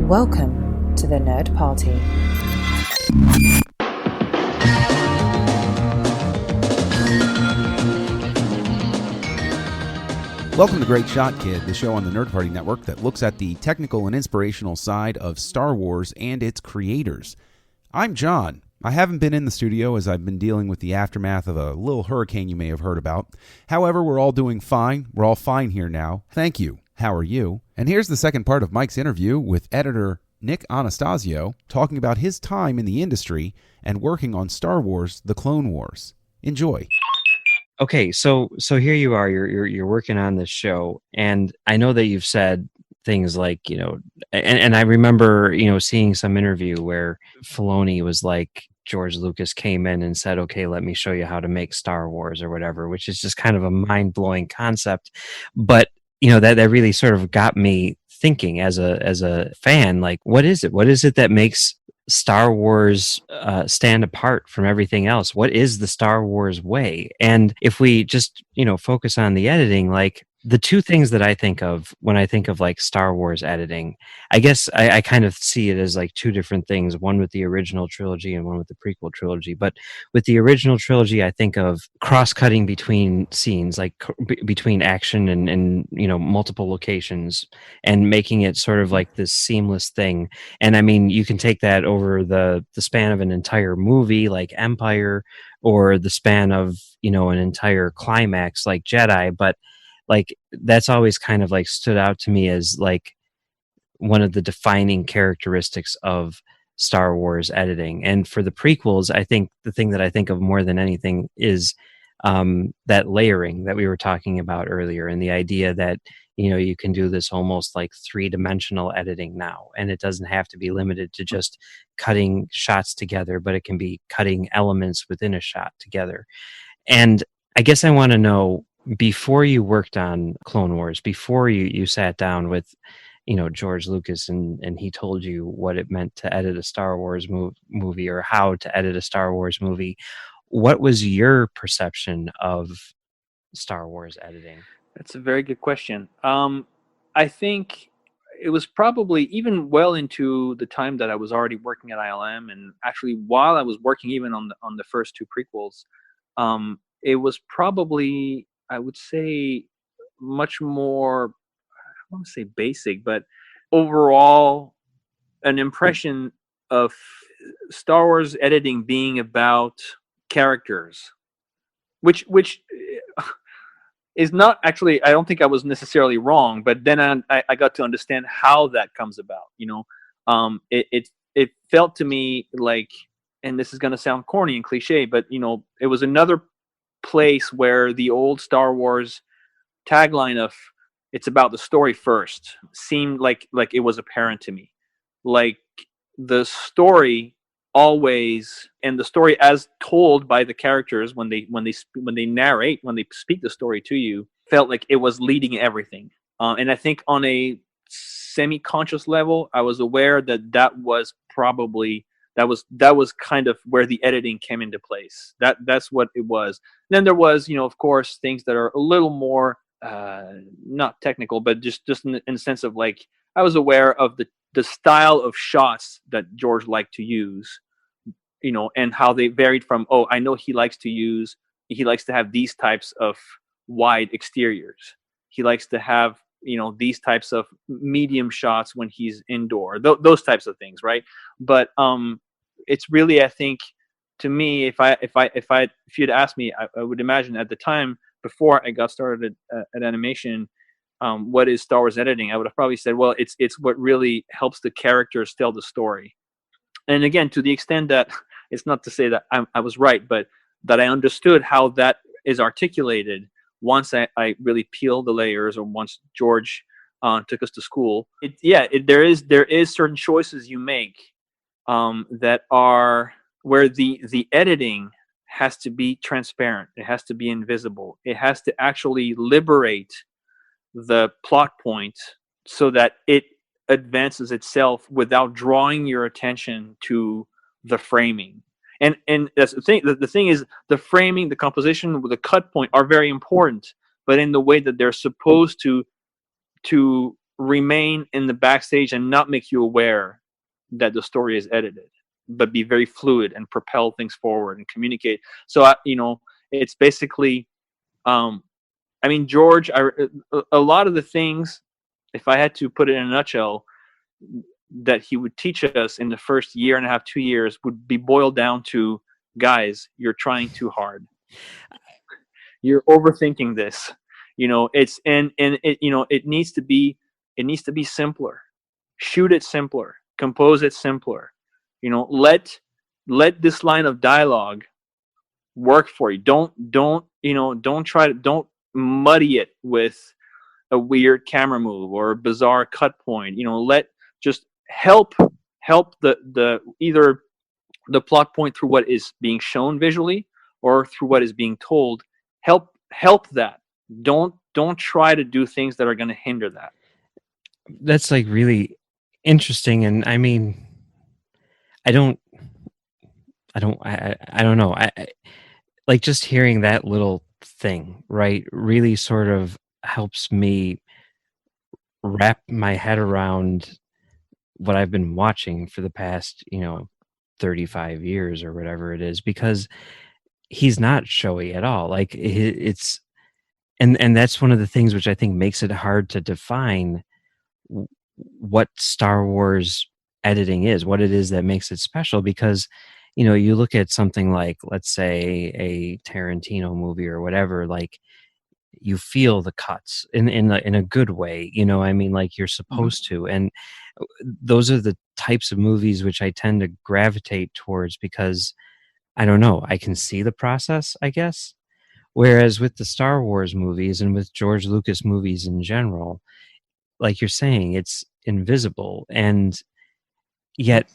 Welcome to the Nerd Party. Welcome to Great Shot Kid, the show on the Nerd Party Network that looks at the technical and inspirational side of Star Wars and its creators. I'm John. I haven't been in the studio as I've been dealing with the aftermath of a little hurricane you may have heard about. However, we're all doing fine. We're all fine here now. Thank you. How are you? And here's the second part of Mike's interview with editor Nic Anastassiou talking about his time in the industry and working on Star Wars: The Clone Wars. Enjoy. Okay, so here you are. You're working on this show, and I know that you've said things like, and I remember, seeing some interview where Filoni was like, George Lucas came in and said, "Okay, let me show you how to make Star Wars," or whatever, which is just kind of a mind-blowing concept. But that really sort of got me thinking as a fan, like, what is it? What is it that makes Star Wars stand apart from everything else? What is the Star Wars way? And if we just focus on the editing, like the two things that I think of when I think of like Star Wars editing, I guess I kind of see it as like two different things, one with the original trilogy and one with the prequel trilogy. But with the original trilogy, I think of cross-cutting between scenes, like between action and multiple locations, and making it sort of like this seamless thing. And I mean, you can take that over the span of an entire movie like Empire, or the span of an entire climax like Jedi. But like, that's always kind of like stood out to me as like one of the defining characteristics of Star Wars editing. And for the prequels, I think the thing that I think of more than anything is that layering that we were talking about earlier, and the idea that you can do this almost like three-dimensional editing now, and it doesn't have to be limited to just cutting shots together, but it can be cutting elements within a shot together. And I guess I want to know, before you worked on Clone Wars, before you sat down with George Lucas and he told you what it meant to edit a Star Wars movie, or how to edit a Star Wars movie, what was your perception of Star Wars editing? That's a very good question. I think it was probably even well into the time that I was already working at ILM, and actually while I was working even on the first two prequels, it was probably, I would say, much more, I don't want to say basic, but overall an impression of Star Wars editing being about characters, which is not actually, I don't think I was necessarily wrong, but then I got to understand how that comes about. It felt to me like, and this is going to sound corny and cliche, but it was another place where the old Star Wars tagline of "it's about the story first" seemed like it was apparent to me. Like, the story always, and the story as told by the characters when they narrate, when they speak the story to you, felt like it was leading everything. And I think on a semi-conscious level, I was aware that was probably that was kind of where the editing came into place. That's what it was. Then there was, of course, things that are a little more not technical, but just in the sense of, like, I was aware of the style of shots that George liked to use, and how they varied from, I know he likes to have these types of wide exteriors. He likes to have, these types of medium shots when he's indoor, those types of things, right? But it's really, I think, to me, if you'd asked me, I would imagine at the time before I got started at animation, what is Star Wars editing? I would have probably said, well, it's what really helps the characters tell the story. And again, to the extent that, it's not to say that I was right, but that I understood how that is articulated once I really peeled the layers, or once George took us to school. There is certain choices you make that are where the editing has to be transparent. It has to be invisible. It has to actually liberate the plot point so that it advances itself without drawing your attention to the framing. And that's the thing. The thing is, the framing, the composition, the cut point are very important, but in the way that they're supposed to remain in the backstage and not make you aware that the story is edited, but be very fluid and propel things forward and communicate. So it's basically, I mean, George, a lot of the things, if I had to put it in a nutshell, that he would teach us in the first year and a half, 2 years, would be boiled down to, guys, you're trying too hard. You're overthinking this. It's and it it needs to be simpler. Shoot it simpler. Compose it simpler. Let this line of dialogue work for you. Don't don't muddy it with a weird camera move or a bizarre cut point. Just help the either the plot point through what is being shown visually or through what is being told. Help that. Don't try to do things that are going to hinder that. That's like really interesting. And I mean, I don't know. I like just hearing that little thing, right, really sort of helps me wrap my head around what I've been watching for the past, 35 years or whatever it is, because he's not showy at all. Like it's, and that's one of the things which I think makes it hard to define what Star Wars editing is, what it is that makes it special, because you look at something like, let's say, a Tarantino movie or whatever, like you feel the cuts in a good way, I mean, like you're supposed to. And those are the types of movies which I tend to gravitate towards, because I don't know, I can see the process, I guess. Whereas with the Star Wars movies and with George Lucas movies in general, like you're saying, it's invisible. And yet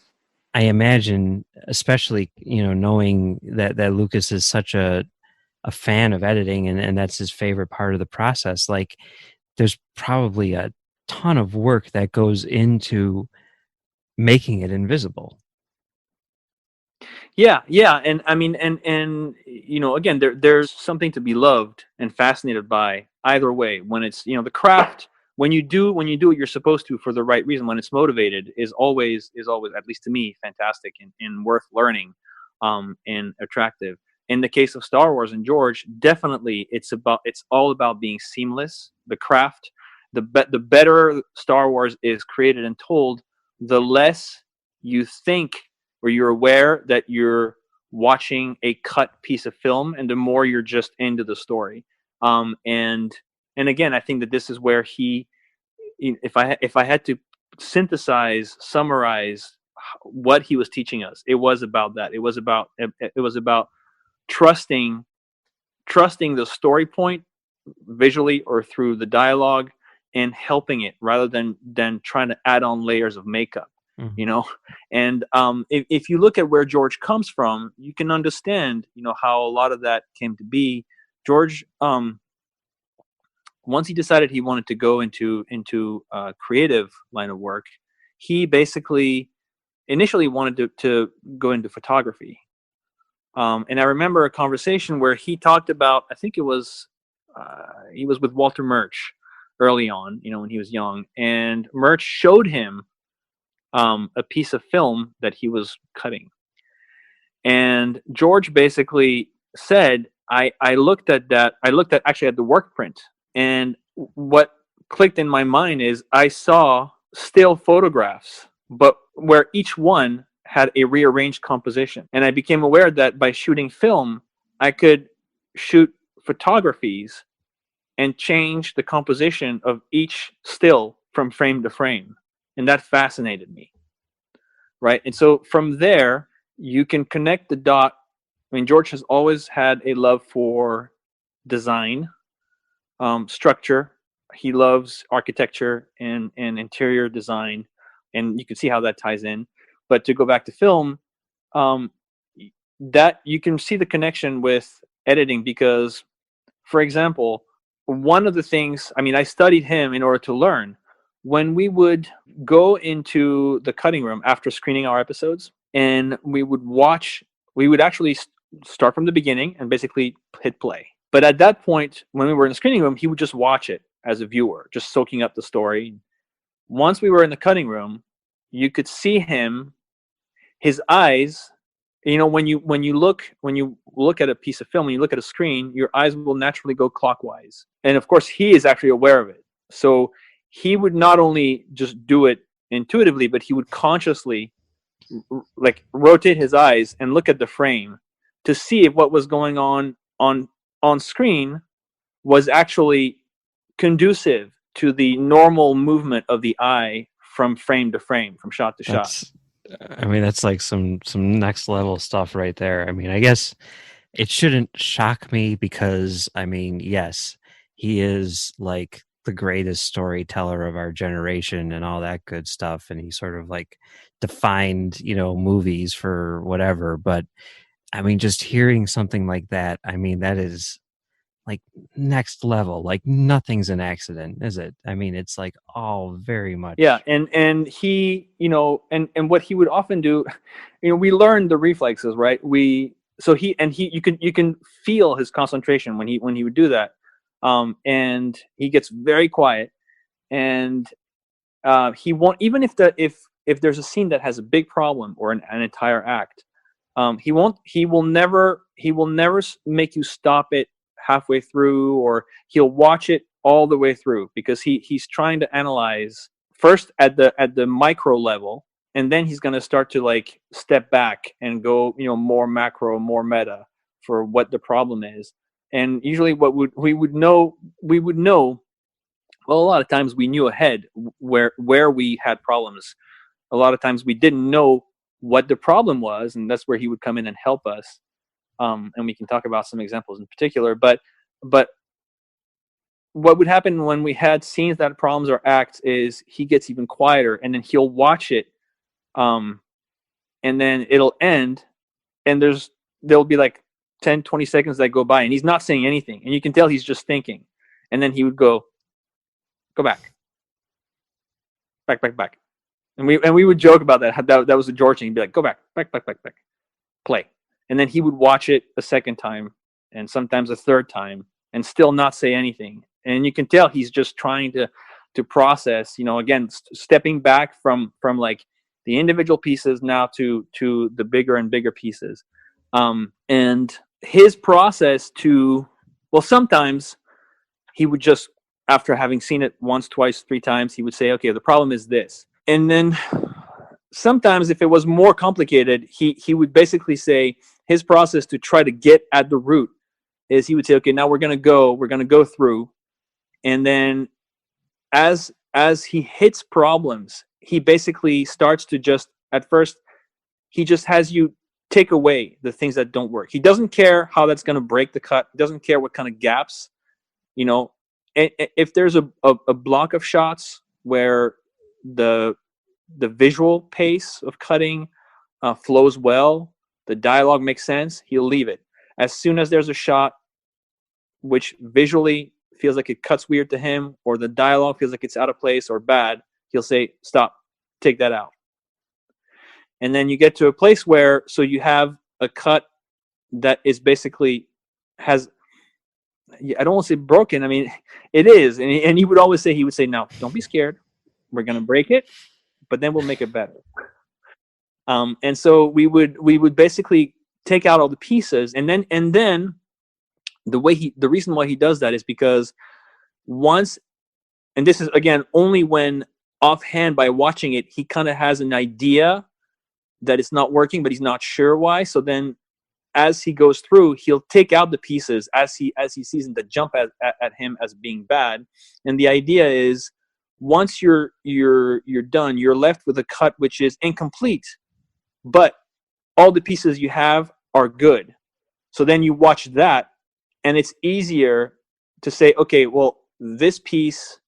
I imagine, especially, knowing that Lucas is such a fan of editing, and that's his favorite part of the process, like there's probably a ton of work that goes into making it invisible. Yeah, and I mean, and again, there's something to be loved and fascinated by either way. When it's the craft, when you do what you're supposed to for the right reason, when it's motivated, is always, at least to me, fantastic and worth learning, and attractive. In the case of Star Wars and George, definitely it's all about being seamless. The craft, the better Star Wars is created and told, the less you think or you're aware that you're watching a cut piece of film, and the more you're just into the story. And again, I think that this is where if I had to summarize what he was teaching us, it was about that. It was about trusting the story point visually or through the dialogue, and helping it rather than trying to add on layers of makeup. Mm-hmm. And if you look at where George comes from, you can understand how a lot of that came to be. George, once he decided he wanted to go into creative line of work, he basically initially wanted to go into photography. And I remember a conversation where he talked about, I think it was he was with Walter Murch early on, when he was young, and Murch showed him a piece of film that he was cutting. And George basically said, I looked at actually at the work print, and what clicked in my mind is I saw still photographs, but where each one had a rearranged composition. And I became aware that by shooting film, I could shoot photographies and change the composition of each still from frame to frame. And that fascinated me. Right. And so from there, you can connect the dot. I mean, George has always had a love for design, structure. He loves architecture and interior design. And you can see how that ties in. But to go back to film, that you can see the connection with editing, because, for example, one of the things, I mean, I studied him in order to learn. When we would go into the cutting room after screening our episodes, and we would actually start from the beginning and basically hit play. But at that point, when we were in the screening room, he would just watch it as a viewer, just soaking up the story. once we were in the cutting room, you could see him, his eyes. When you look at a piece of film, when you look at a screen, your eyes will naturally go clockwise, and of course he is actually aware of it. So he would not only just do it intuitively, but he would consciously like rotate his eyes and look at the frame to see if what was going on screen was actually conducive to the normal movement of the eye from frame to frame, from shot to shot. That's like some next level stuff right there. I mean, I guess it shouldn't shock me because, I mean, yes, he is like the greatest storyteller of our generation and all that good stuff, and he sort of like defined, movies for whatever. But I mean, just hearing something like that, I mean, that is like next level. Like nothing's an accident, is it? I mean, it's like all very much. Yeah, and he, and what he would often do, we learned the reflexes, right? You can feel his concentration when he would do that, and he gets very quiet, and he won't, even if there's a scene that has a big problem or an entire act, he will never make you stop it halfway through, or he'll watch it all the way through, because he's trying to analyze first at the micro level, and then he's going to start to like step back and go more macro, more meta for what the problem is. And usually we would know, well, a lot of times we knew ahead where we had problems. A lot of times we didn't know what the problem was, and that's where he would come in and help us. And we can talk about some examples in particular. But what would happen when we had scenes that had problems or acts is he gets even quieter, and then he'll watch it, and then it'll end, and there'll be like 10, 20 seconds that go by, and he's not saying anything, and you can tell he's just thinking. And then he would go back. And we would joke about that. That was a George thing. He'd be like, go back, play. And then he would watch it a second time, and sometimes a third time, and still not say anything. And you can tell he's just trying to process, again, stepping back from like the individual pieces now to the bigger and bigger pieces. And his process sometimes he would just, after having seen it once, twice, three times, he would say, okay, the problem is this. And then sometimes if it was more complicated, he would basically say his process to try to get at the root is he would say, okay, now we're going to go through. And then as he hits problems, he basically starts to just, at first, he just has you take away the things that don't work. He doesn't care how that's going to break the cut. He doesn't care what kind of gaps, if there's a block of shots where the visual pace of cutting flows well, the dialogue makes sense, he'll leave it. As soon as there's a shot which visually feels like it cuts weird to him, or the dialogue feels like it's out of place or bad, he'll say, stop, take that out. And then you get to a place where, so you have a cut that is basically has, I don't want to say broken, I mean, it is. And he would always say, now, don't be scared. We're going to break it, but then we'll make it better. And so we would basically take out all the pieces, and then the reason why he does that is because once, and this is again only when offhand by watching it, he kind of has an idea that it's not working, but he's not sure why. So then as he goes through, he'll take out the pieces as he sees them that jump at him as being bad. And the idea is, once you're done, you're left with a cut which is incomplete, but all the pieces you have are good. So then you watch that, and it's easier to say, okay, well, this piece,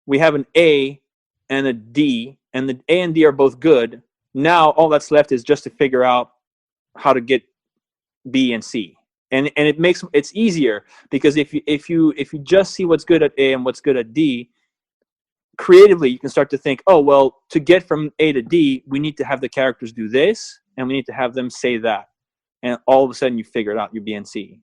we have an A and a D, and the A and D are both good. Now all that's left is just to figure out how to get B and C. And it's easier, because if you just see what's good at A and what's good at D, creatively you can start to think, oh, well, to get from A to D, we need to have the characters do this, and we need to have them say that. And all of a sudden you figure it out, your B and C.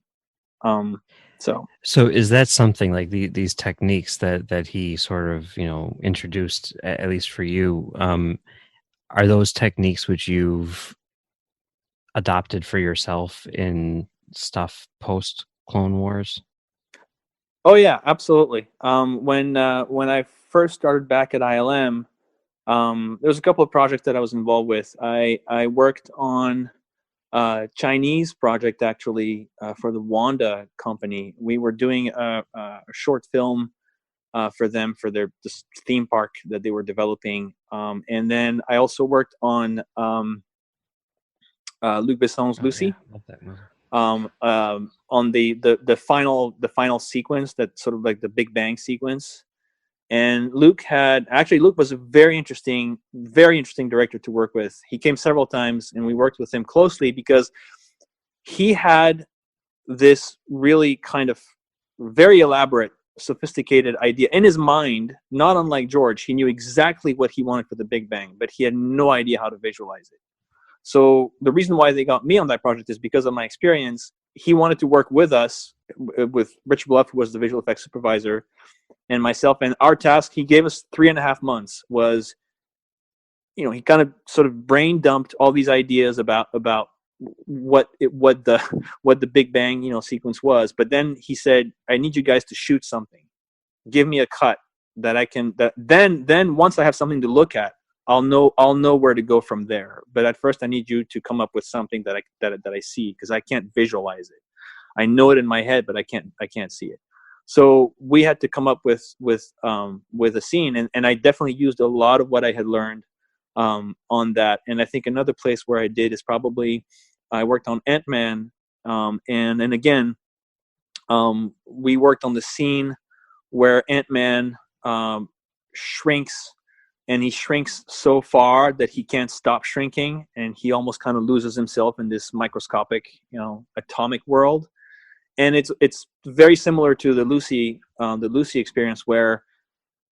So is that something like these techniques that he sort of, introduced, at least for you? Are those techniques which you've adopted for yourself in stuff post Clone Wars? Oh yeah, absolutely. When I first started back at ILM, there was a couple of projects that I was involved with. I worked on a Chinese project actually for the Wanda company. We were doing a short film for them for this theme park that they were developing, and then I also worked on Luc Besson's Lucy. Yeah, love that movie. On the final sequence, that sort of like the Big Bang sequence. And Luc was a very interesting director to work with. He came several times and we worked with him closely because he had this really kind of very elaborate, sophisticated idea in his mind. Not unlike George, he knew exactly what he wanted for the Big Bang, but he had no idea how to visualize it. So the reason why they got me on that project is because of my experience. He wanted to work with us, with Rich Bluff, who was the visual effects supervisor, and myself. And our task, he gave us 3.5 months, was, he kind of sort of brain dumped all these ideas about what the Big Bang, sequence was. But then he said, I need you guys to shoot something. Give me a cut that I can, then once I have something to look at, I'll know where to go from there. But at first I need you to come up with something that I see, because I can't visualize it. I know it in my head, but I can't see it. So we had to come up with a scene, and I definitely used a lot of what I had learned on that. And I think another place where I did is probably I worked on Ant-Man, and again, we worked on the scene where Ant-Man shrinks, and he shrinks so far that he can't stop shrinking, and he almost kind of loses himself in this microscopic, atomic world. And it's very similar to the Lucy experience, where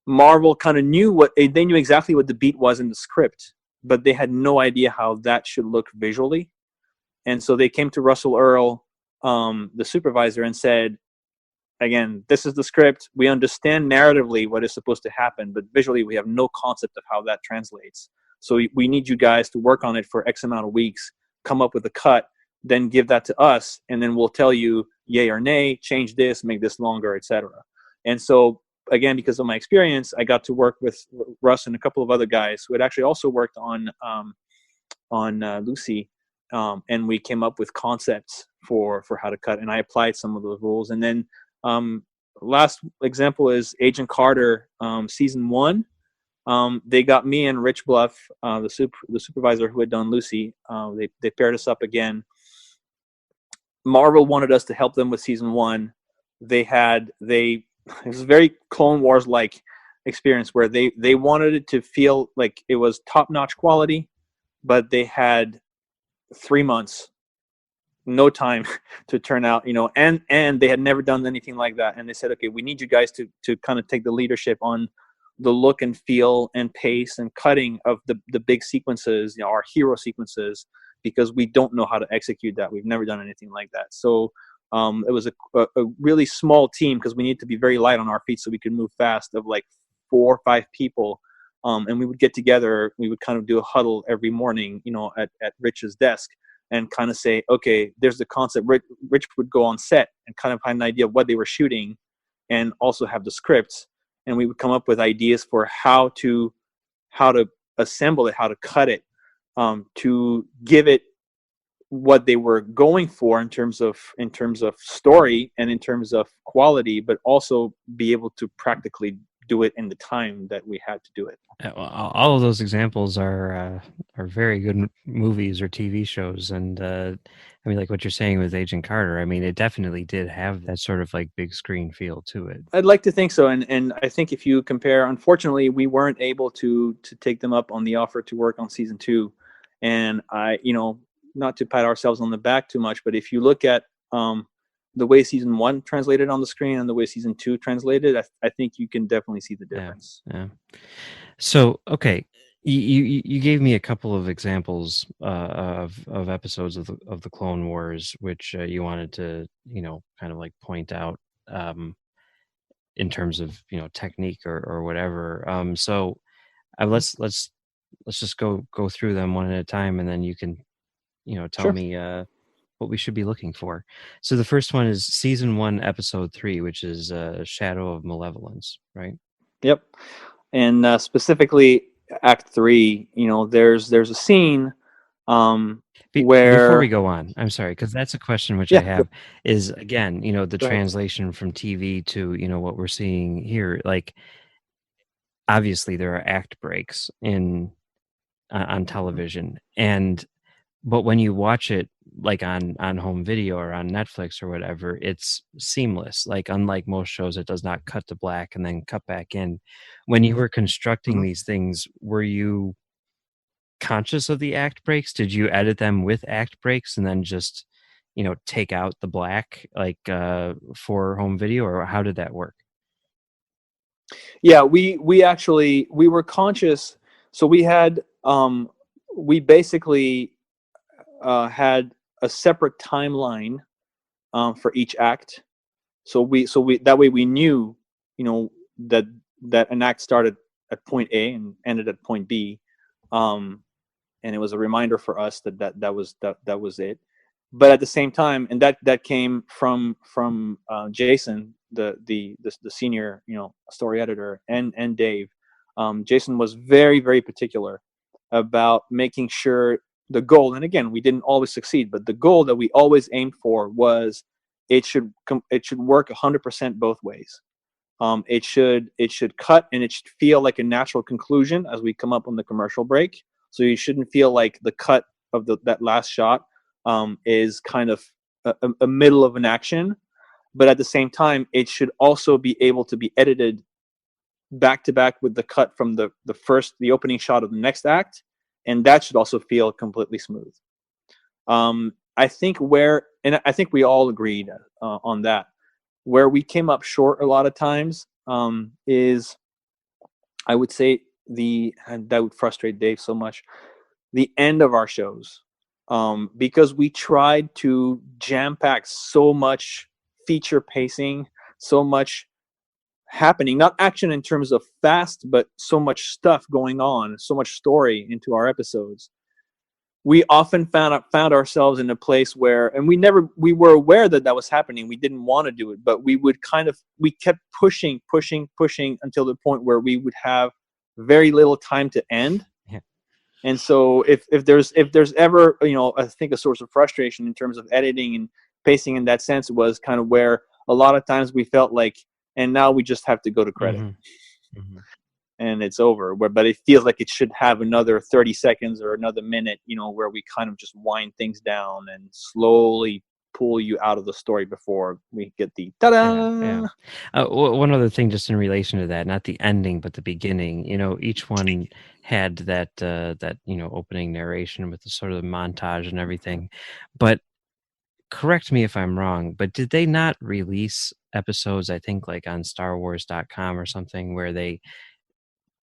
Marvel kind of knew they knew exactly what the beat was in the script, but they had no idea how that should look visually. And so they came to Russell Earl, the supervisor, and said, again, this is the script. We understand narratively what is supposed to happen, but visually we have no concept of how that translates. So we need you guys to work on it for X amount of weeks, come up with a cut, then give that to us, and then we'll tell you yay or nay, change this, make this longer, etc. And so, again, because of my experience, I got to work with Russ and a couple of other guys who had actually also worked on Lucy, and we came up with concepts for how to cut, and I applied some of those rules. And then last example is Agent Carter, season 1. They got me and Rich Bluff, the supervisor who had done Lucy. They paired us up again. Marvel wanted us to help them with season 1. It was a very Clone Wars like experience, where they wanted it to feel like it was top-notch quality, but they had 3 months, no time to turn out, and they had never done anything like that. And they said, okay, we need you guys to kind of take the leadership on the look and feel and pace and cutting of the big sequences, our hero sequences, because we don't know how to execute that. We've never done anything like that. So it was a really small team, because we need to be very light on our feet so we could move fast, of like 4 or 5 people. And we would get together. We would kind of do a huddle every morning, at Rich's desk, and kind of say, okay, there's the concept. Rich would go on set and kind of have an idea of what they were shooting, and also have the scripts. And we would come up with ideas for how to assemble it, how to cut it, to give it what they were going for in terms of story and in terms of quality, but also be able to practically do it in the time that we had to do it. Well, all of those examples are very good movies or TV shows, and I mean, like what you're saying with Agent Carter, I mean, it definitely did have that sort of like big screen feel to it. I'd like to think so, and I think if you compare, unfortunately, we weren't able to take them up on the offer to work on season 2, and I, not to pat ourselves on the back too much, but if you look at the way season 1 translated on the screen and the way season 2 translated, I think you can definitely see the difference. Yeah. So, okay, You gave me a couple of examples of episodes of the Clone Wars, which you wanted to kind of like point out in terms of technique or whatever. So let's just go through them one at a time, and then you can tell Sure. me what we should be looking for. So the first one is season 1, episode 3, which is Shadow of Malevolence, right? Yep. And specifically Act 3, there's a scene Before we where go on, I'm sorry, because that's a question which I yeah, have is, again, the go ahead. translation from TV to, what we're seeing here. Like, obviously there are act breaks on television, but when you watch it like on home video or on Netflix or whatever, it's seamless. Like, unlike most shows, it does not cut to black and then cut back in. When you were constructing Mhm. these things, were you conscious of the act breaks? Did you edit them with act breaks and then just take out the black, like for home video, or how did that work? Yeah, we were conscious. So we basically had a separate timeline for each act. So we that way we knew, you know, that an act started at point A and ended at point B, um, and it was a reminder for us that was it. But at the same time, and that came from Jason, the senior story editor, and Dave. Jason was very particular about making sure the goal, and again, we didn't always succeed, but the goal that we always aimed for was it should work 100% both ways. It should cut and it should feel like a natural conclusion as we come up on the commercial break. So you shouldn't feel like the cut of that last shot is kind of a middle of an action, but at the same time, it should also be able to be edited back to back with the cut from the opening shot of the next act, and that should also feel completely smooth. I think we all agreed on that. Where we came up short a lot of times is, I would say, and that would frustrate Dave so much, the end of our shows, because we tried to jam pack so much feature pacing, so much happening, not action in terms of fast, but so much stuff going on, so much story into our episodes. We often found ourselves in a place where, and we were aware that was happening. We didn't want to do it, but we kept pushing until the point where we would have very little time to end. Yeah. And so if there's ever, I think a source of frustration in terms of editing and pacing in that sense, was kind of where a lot of times we felt like, and now we just have to go to credit. Mm-hmm. And it's over. But it feels like it should have another 30 seconds or another minute, where we kind of just wind things down and slowly pull you out of the story before we get the ta-da. Yeah. One other thing, just in relation to that, not the ending, but the beginning. Each one had that opening narration with the sort of montage and everything. But correct me if I'm wrong, but did they not release episodes, I think, like on StarWars.com or something, where they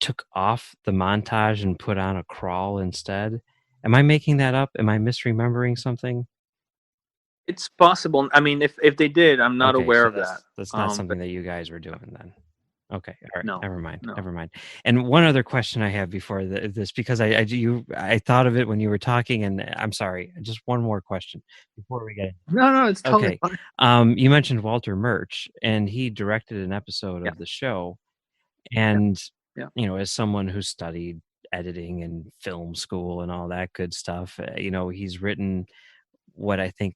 took off the montage and put on a crawl instead? Am I making that up? Am I misremembering something? It's possible. I mean, if they did, I'm not Okay, aware so of that. that's not But something that you guys were doing then. Okay, all right, no, never mind, no. never mind. And one other question I have before this, because I thought of it when you were talking, and I'm sorry, just one more question before we get. No, it's totally Okay, fine. you mentioned Walter Murch, and he directed an episode Yeah, of the show, yeah, and yeah. as someone who studied editing and film school and all that good stuff, he's written what I think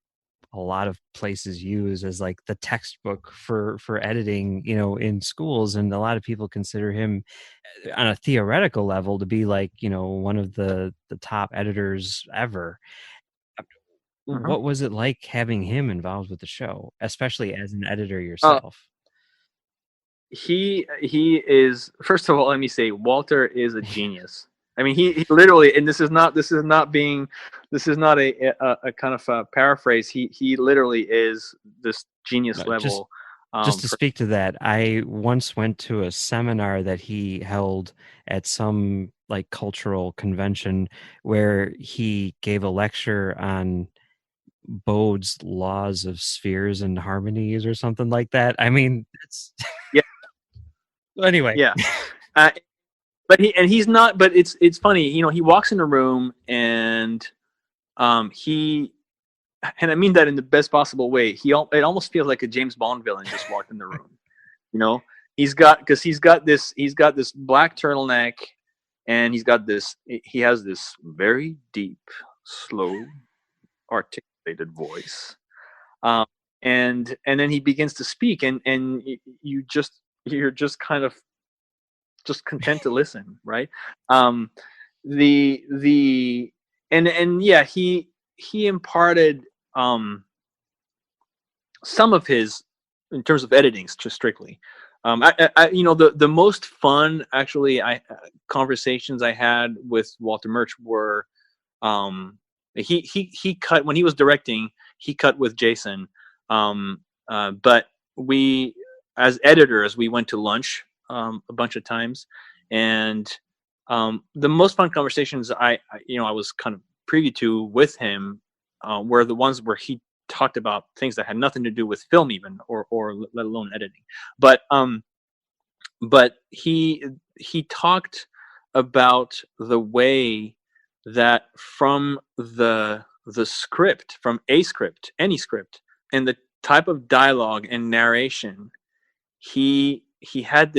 a lot of places use as like the textbook for editing, in schools, and a lot of people consider him on a theoretical level to be like, one of the top editors ever. Mhm. What was it like having him involved with the show, especially as an editor Uh, yourself? he is, first of all, let me say, Walter is a genius. I mean, he literally, and this is not a kind of a paraphrase. He literally is this genius Just level. to For, speak to that, I once went to a seminar that he held at some like cultural convention where he gave a lecture on Bode's laws of spheres and harmonies or something like that. I mean, it's Yeah. anyway. Yeah. But he's not. But it's funny. You know, he walks in a room and he, and I mean that in the best possible way. It almost feels like a James Bond villain just walked in the room. You know, he's got this black turtleneck, and he has this very deep, slow, articulated voice, and then he begins to speak, and you're just kind of just content to listen, right? um the and yeah, he imparted some of his, in terms of editing, just strictly. You know, the most fun, actually, conversations I had with Walter Murch were, he cut when he was directing. He cut with Jason, but we, as editors, we went to lunch a bunch of times, and the most fun conversations I was kind of privy to with him were the ones where he talked about things that had nothing to do with film, even, or let alone editing. But he talked about the way that from the script, from a script, any script, and the type of dialogue and narration, he had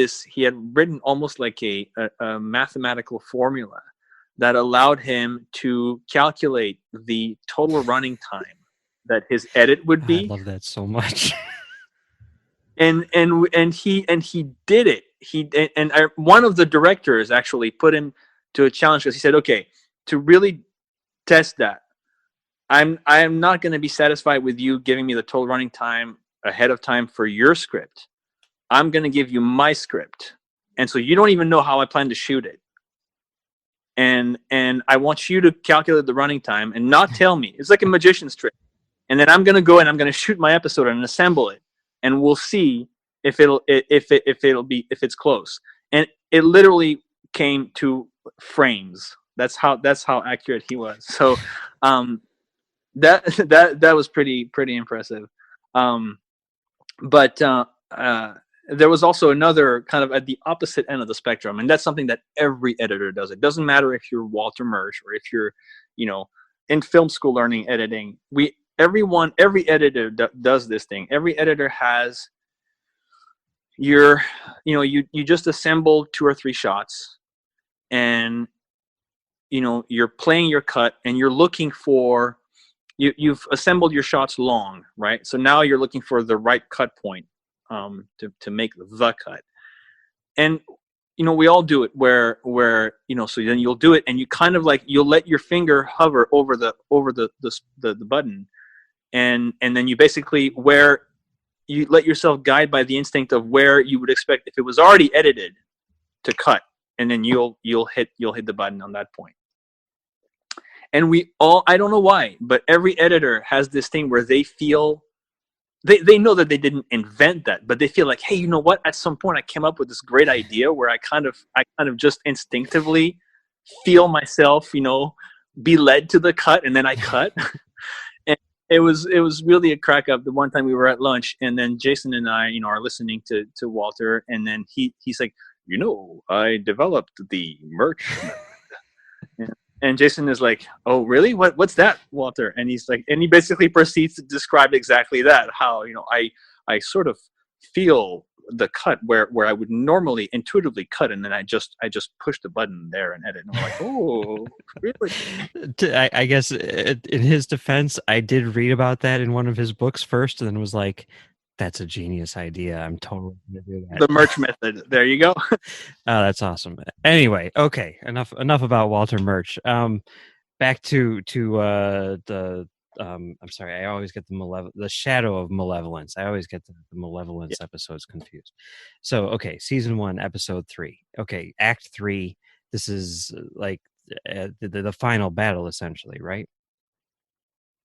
written almost like a mathematical formula that allowed him to calculate the total running time that his edit would I be. love that so much. and he did it. One of the directors actually put him to a challenge, because he said, okay, to really test that, I am not going to be satisfied with you giving me the total running time ahead of time for your script. I'm going to give you my script, and so you don't even know how I plan to shoot it, and I want you to calculate the running time and not tell me. It's like a magician's trick. And then I'm going to go and I'm going to shoot my episode and assemble it, and we'll see if it's close. And it literally came to frames. That's how accurate he was. So that was pretty impressive. But there was also another kind of at the opposite end of the spectrum, and that's something that every editor does. It doesn't matter if you're Walter Murch or if you're, in film school learning editing. Every editor does this thing. Every editor has you just assemble 2 or 3 shots, and you're playing your cut, and you're looking for you've assembled your shots long, right? So now you're looking for the right cut point to make the cut. And we all do it where so then you'll do it, and you kind of like, you'll let your finger hover over the button, and then you basically, where you let yourself guide by the instinct of where you would expect, if it was already edited, to cut, and then you'll hit the button on that point. And I don't know why, but every editor has this thing where they feel, they know that they didn't invent that, but they feel like, hey, you know what? At some point I came up with this great idea where I kind of just instinctively feel myself, be led to the cut, and then I cut. And it was really a crack up. The one time we were at lunch, and then Jason and I, are listening to Walter, and then he's like, I developed the Murch method. And Jason is like, oh, really? What's that, Walter? And he's like, and he basically proceeds to describe exactly that, how, I sort of feel the cut where I would normally intuitively cut, and then I just push the button there and edit. And I'm like, oh, really? I guess in his defense, I did read about that in one of his books first, and then was like, that's a genius idea. I'm totally going to do that. The Murch method. There you go. Oh, that's awesome. Anyway, okay, enough about Walter Murch. Back to the I'm sorry, I always get the Shadow of Malevolence. I always get the Malevolence episodes confused. So, okay, season 1, episode 3. Okay, act 3. This is like the final battle, essentially, right?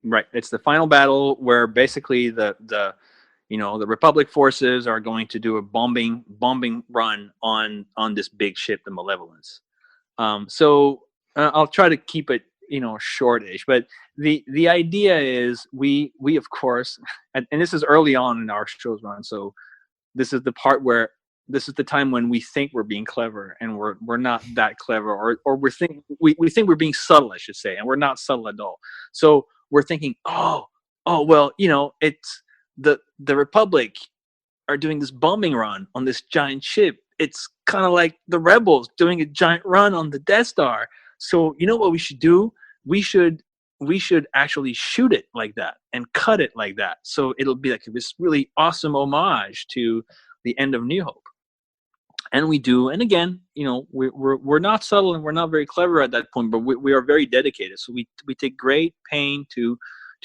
Right. It's the final battle where basically the Republic forces are going to do a bombing run on this big ship, the Malevolence. So I'll try to keep it, shortish. But the idea is we of course, and this is early on in our show's run. So this is the part where this is the time when we think we're being clever and we're not that clever, or we think we're being subtle, I should say, and we're not subtle at all. So we're thinking, oh well, it's the Republic are doing this bombing run on this giant ship. It's kind of like the rebels doing a giant run on the Death Star. So you know what we should do? We should actually shoot it like that and cut it like that. So it'll be like this really awesome homage to the end of New Hope. And we do. And again, we're not subtle and we're not very clever at that point, but we are very dedicated. So we take great pain to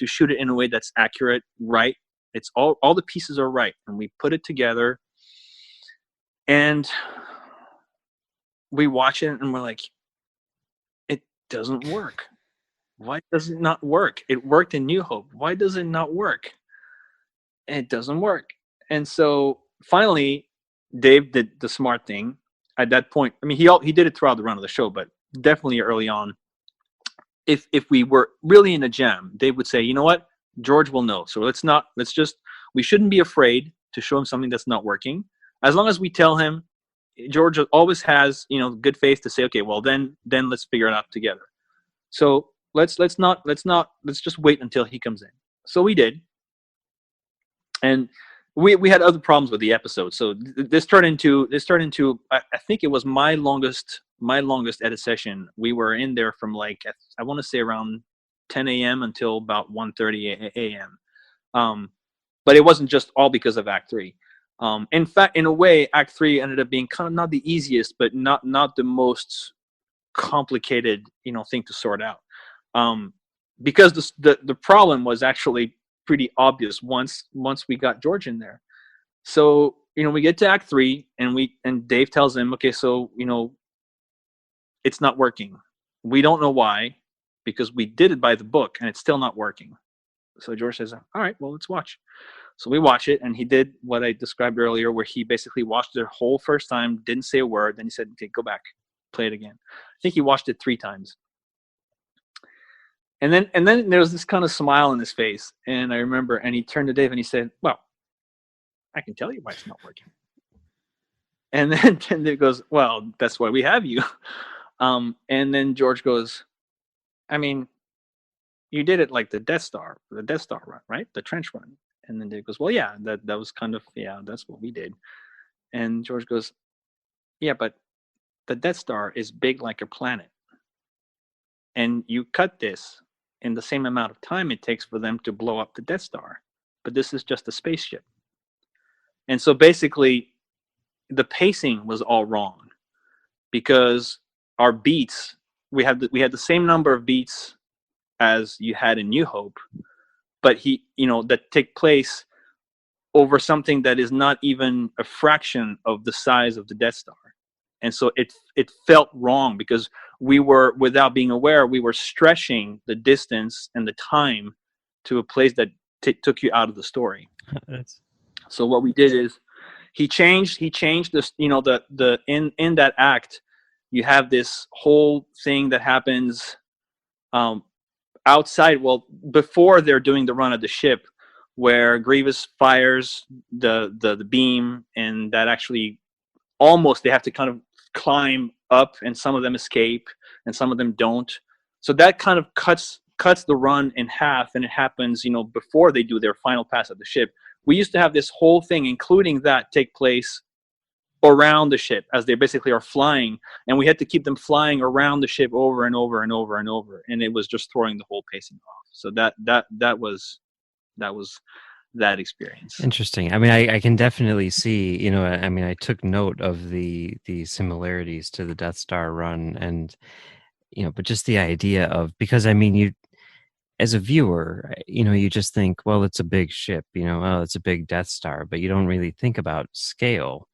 shoot it in a way that's accurate, right? It's all the pieces are right, and we put it together, and we watch it, and we're like, it doesn't work. Why does it not work? It worked in New Hope. Why does it not work? And it doesn't work. And so finally, Dave did the smart thing at that point. I mean, he did it throughout the run of the show, but definitely early on. If we were really in a jam, Dave would say, you know what? George will know. So we shouldn't be afraid to show him something that's not working. As long as we tell him, George always has, good faith to say, okay, well then let's figure it out together. So let's just wait until he comes in. So we did. And we had other problems with the episode. So this turned into I think it was my longest edit session. We were in there from like, I want to say around 10 a.m. until about 1:30 a.m. But it wasn't just all because of Act 3. In fact, in a way, Act 3 ended up being kind of not the easiest, but not the most complicated, thing to sort out. Because the problem was actually pretty obvious once we got George in there. So, we get to Act 3 and Dave tells him, okay, so, it's not working. We don't know why, because we did it by the book and it's still not working. So George says, all right, well, let's watch. So we watch it, and he did what I described earlier, where he basically watched it the whole first time, didn't say a word. Then he said, okay, go back, play it again. I think he watched it 3 times. And then there was this kind of smile on his face. And I remember, and he turned to Dave and he said, well, I can tell you why it's not working. And then Dave goes, well, that's why we have you. And then George goes, I mean, you did it like the Death Star run, right? The trench run. And then Dave goes, well, yeah, that was kind of, yeah, that's what we did. And George goes, yeah, but the Death Star is big like a planet. And you cut this in the same amount of time it takes for them to blow up the Death Star. But this is just a spaceship. And so basically, the pacing was all wrong, because our beats, we had the same number of beats as you had in New Hope, but that take place over something that is not even a fraction of the size of the Death Star. And so it felt wrong, because we were, without being aware, we were stretching the distance and the time to a place that took you out of the story. So what we did is he changed this, in that act, you have this whole thing that happens outside, well, before they're doing the run of the ship, where Grievous fires the beam, and that actually almost they have to kind of climb up, and some of them escape and some of them don't. So that kind of cuts the run in half, and it happens, before they do their final pass of the ship. We used to have this whole thing, including that, take place around the ship as they basically are flying, and we had to keep them flying around the ship over and over and over and over, and it was just throwing the whole pacing off. So that was that experience. Interesting. I mean, I can definitely see, I took note of the similarities to the Death Star run, and but just the idea of, because you, as a viewer, you just think, well, it's a big ship, oh, it's a big Death Star, but you don't really think about scale.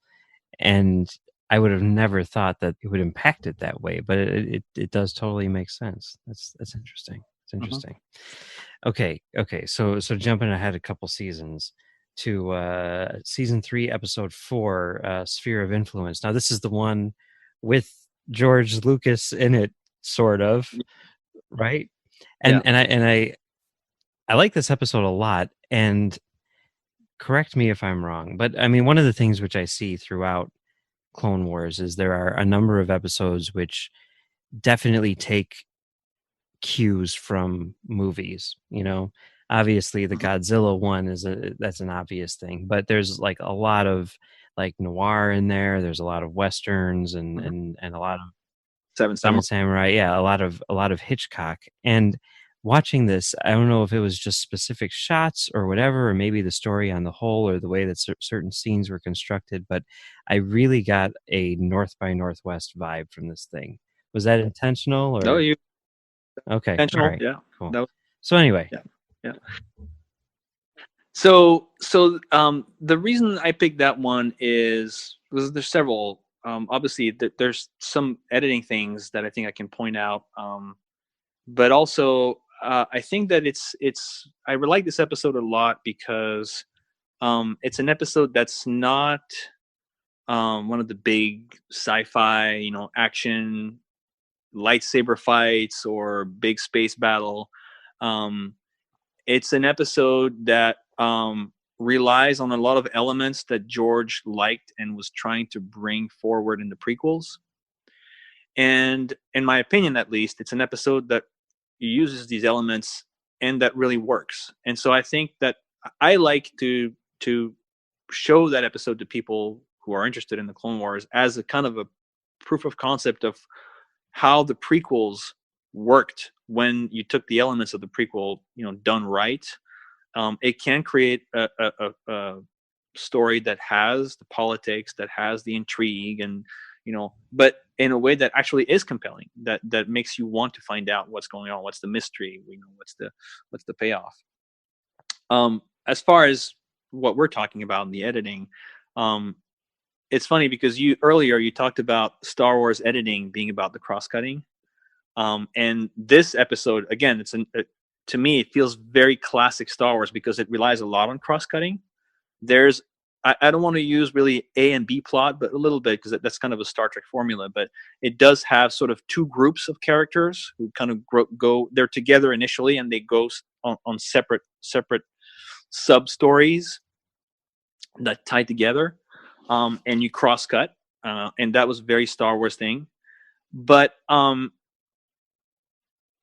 And I would have never thought that it would impact it that way, but it does totally make sense. That's interesting. It's interesting. Mm-hmm. Okay. So jumping ahead a couple seasons to season 3, episode 4, Sphere of Influence. Now, this is the one with George Lucas in it, sort of, right? Yeah. And I like this episode a lot. And correct me if I'm wrong, but I mean, one of the things which I see throughout Clone Wars is there are a number of episodes which definitely take cues from movies. Obviously the Godzilla one that's an obvious thing, but there's like a lot of like noir in there. There's a lot of westerns and a lot of Seven Seven Samurai. Samurai. Yeah, a lot of Hitchcock. And watching this, I don't know if it was just specific shots or whatever, or maybe the story on the whole, or the way that certain scenes were constructed, but I really got a North by Northwest vibe from this thing. Was that intentional or? No, you Okay, all intentional. right, Yeah. cool. That was, So anyway, yeah. Yeah. So the reason I picked that one is because there's several. Obviously, there's some editing things that I think I can point out. But also, I think that I like this episode a lot because it's an episode that's not one of the big sci-fi, action lightsaber fights or big space battle. It's an episode that relies on a lot of elements that George liked and was trying to bring forward in the prequels. And in my opinion, at least, it's an episode that uses these elements and that really works. And so I think that I like to show that episode to people who are interested in the Clone Wars as a kind of a proof of concept of how the prequels worked when you took the elements of the prequel, done right. It can create a story that has the politics, that has the intrigue, and but in a way that actually is compelling, that makes you want to find out what's going on, what's the mystery, what's the payoff. As far as what we're talking about in the editing, it's funny because earlier you talked about Star Wars editing being about the cross-cutting. And this episode, again, to me, it feels very classic Star Wars because it relies a lot on cross-cutting. I don't want to use really A and B plot, but a little bit, because that's kind of a Star Trek formula. But it does have sort of two groups of characters who kind of go. They're together initially, and they go on separate sub-stories that tie together, and you cross-cut. And that was a very Star Wars thing. But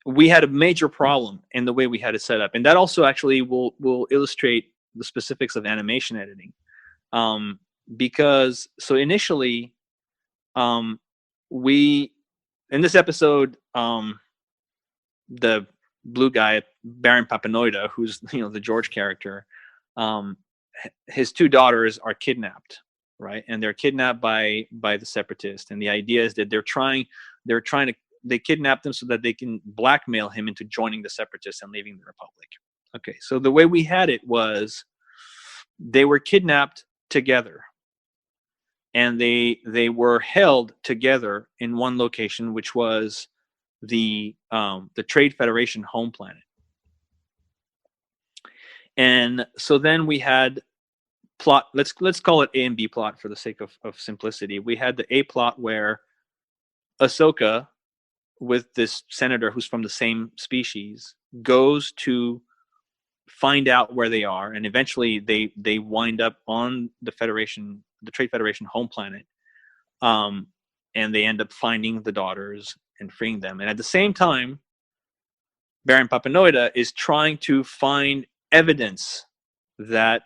we had a major problem in the way we had it set up, and that also actually will illustrate the specifics of animation editing. Because so initially, we in this episode, the blue guy, Baron Papanoida, who's the George character, his two daughters are kidnapped, right? And they're kidnapped by the separatists, and the idea is that they kidnap them so that they can blackmail him into joining the separatists and leaving the Republic. Okay, so the way we had it was they were kidnapped together, and they were held together in one location, which was the Trade Federation home planet. And so then we had plot. Let's call it A and B plot for the sake of simplicity. We had the A plot where Ahsoka, with this senator who's from the same species, goes to find out where they are, and eventually they wind up on the Trade Federation home planet, and they end up finding the daughters and freeing them. And at the same time, Baron Papanoida is trying to find evidence that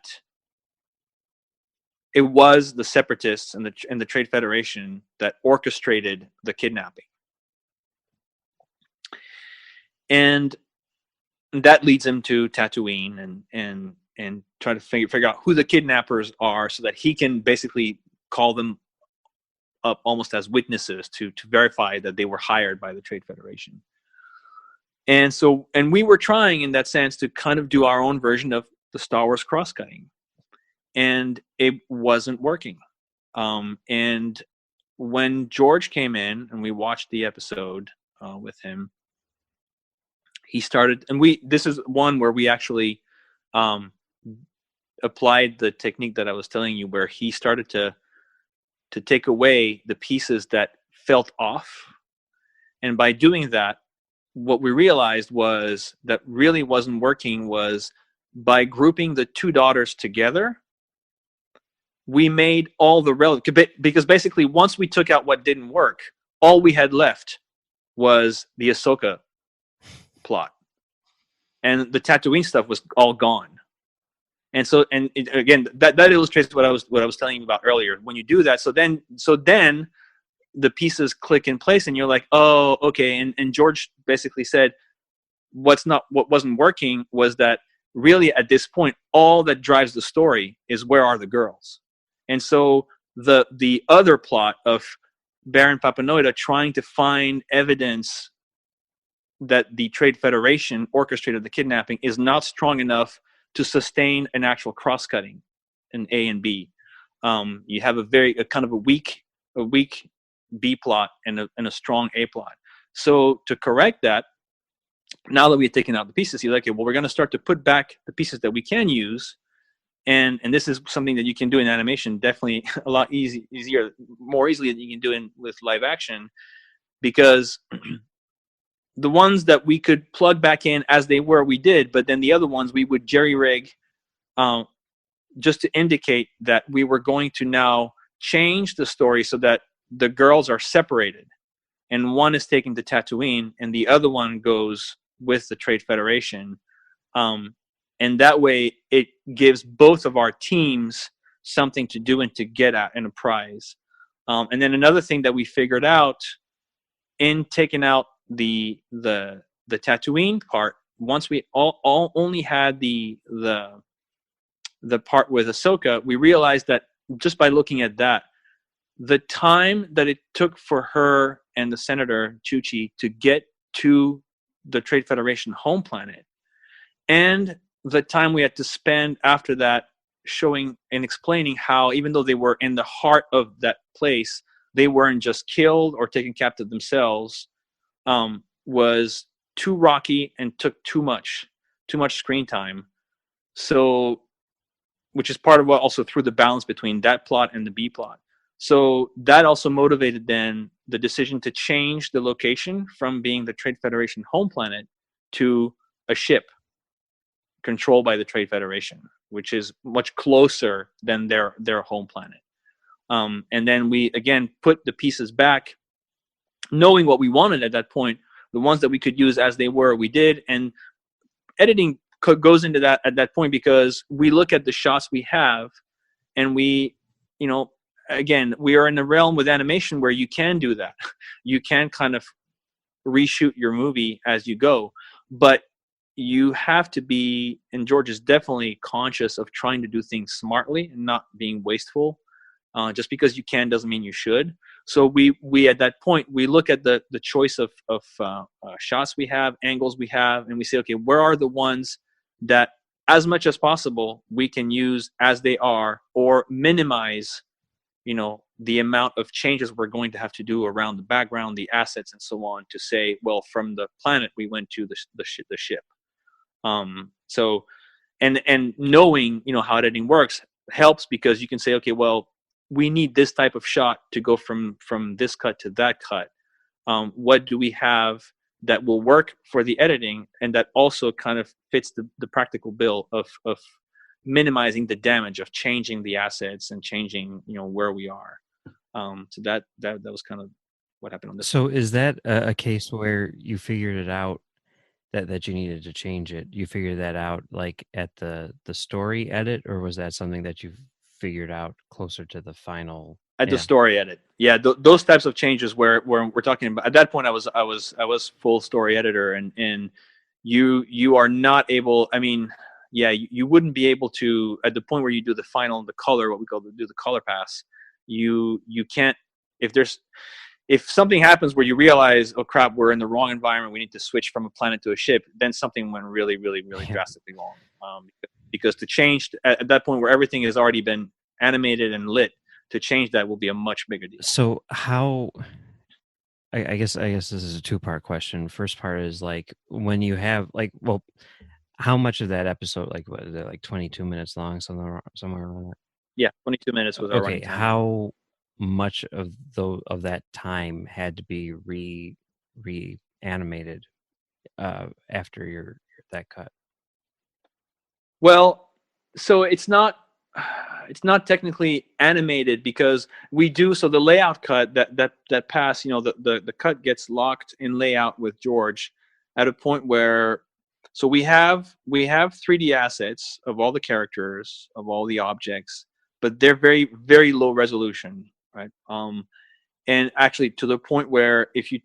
it was the separatists and the Trade Federation that orchestrated the kidnapping. And that leads him to Tatooine and try to figure out who the kidnappers are, so that he can basically call them up almost as witnesses to verify that they were hired by the Trade Federation. And we were trying in that sense to kind of do our own version of the Star Wars cross-cutting, and it wasn't working. And when George came in and we watched the episode with him, he started, and this is one where we actually applied the technique that I was telling you, where he started to take away the pieces that felt off. And by doing that, what we realized was that really wasn't working was by grouping the two daughters together, we made all the relative, because basically once we took out what didn't work, all we had left was the Ahsoka plot, and the Tatooine stuff was all gone. And so, and again, that illustrates what I was telling you about earlier. When you do that, so then the pieces click in place, and you're like, oh, okay. And George basically said, what wasn't working was that really at this point, all that drives the story is where are the girls. And so the other plot of Baron Papanoida trying to find evidence that the Trade Federation orchestrated the kidnapping is not strong enough to sustain an actual cross-cutting in A and B. You have a kind of a weak B plot and a strong A plot. So to correct that, now that we've taken out the pieces, you're like, okay, well, we're going to start to put back the pieces that we can use. And this is something that you can do in animation, definitely a lot easier, more easily than you can do with live action, because the ones that we could plug back in as they were, we did, but then the other ones we would jerry-rig just to indicate that we were going to now change the story so that the girls are separated, and one is taken to Tatooine and the other one goes with the Trade Federation. And that way it gives both of our teams something to do and to get at in a prize. And then another thing that we figured out in taking out the Tatooine part, once we all only had the part with Ahsoka, we realized that just by looking at that, the time that it took for her and the Senator Chuchi to get to the Trade Federation home planet, and the time we had to spend after that showing and explaining how, even though they were in the heart of that place, they weren't just killed or taken captive themselves, was too rocky and took too much screen time. So, which is part of what also threw the balance between that plot and the B plot. So that also motivated then the decision to change the location from being the Trade Federation home planet to a ship controlled by the Trade Federation, which is much closer than their home planet. And then we again put the pieces back, knowing what we wanted at that point. The ones that we could use as they were, we did. And editing goes into that at that point, because we look at the shots we have, and we, again, we are in the realm with animation where you can do that. You can kind of reshoot your movie as you go, but you have to be, and George is definitely conscious of trying to do things smartly and not being wasteful. Just because you can doesn't mean you should. So we at that point, we look at the choice of shots we have, angles we have, and we say, okay, where are the ones that, as much as possible, we can use as they are, or minimize, the amount of changes we're going to have to do around the background, the assets, and so on, to say, well, from the planet we went to the ship. So, and knowing, how editing works helps, because you can say, okay, well, we need this type of shot to go from this cut to that cut. What do we have that will work for the editing, and that also kind of fits the practical bill of minimizing the damage of changing the assets and changing, where we are. So that was kind of what happened on this. So is that a case where you figured it out that you needed to change it? You figured that out like at the story edit, or was that something that you figured out closer to the final? At the story edit, yeah, those types of changes where we're talking about. At that point, I was full story editor, and you are not able. I mean, yeah, you wouldn't be able to, at the point where you do the color, what we call do the color pass. You can't, if something happens where you realize, oh crap, we're in the wrong environment, we need to switch from a planet to a ship, then something went really, really, really drastically wrong. Because to change at that point where everything has already been animated and lit, to change that will be a much bigger deal. So how, I guess this is a two-part question. First part is like, when you have how much of that episode, like, what is it, like 22 minutes long, somewhere around that? Yeah, 22 minutes was our okay. running time. much of that time had to be reanimated after your that cut? Well, so it's not technically animated because we do so the layout cut that pass, the cut gets locked in layout with George at a point where so we have 3D assets of all the characters, of all the objects, but they're very very low resolution, right? And actually to the point where if you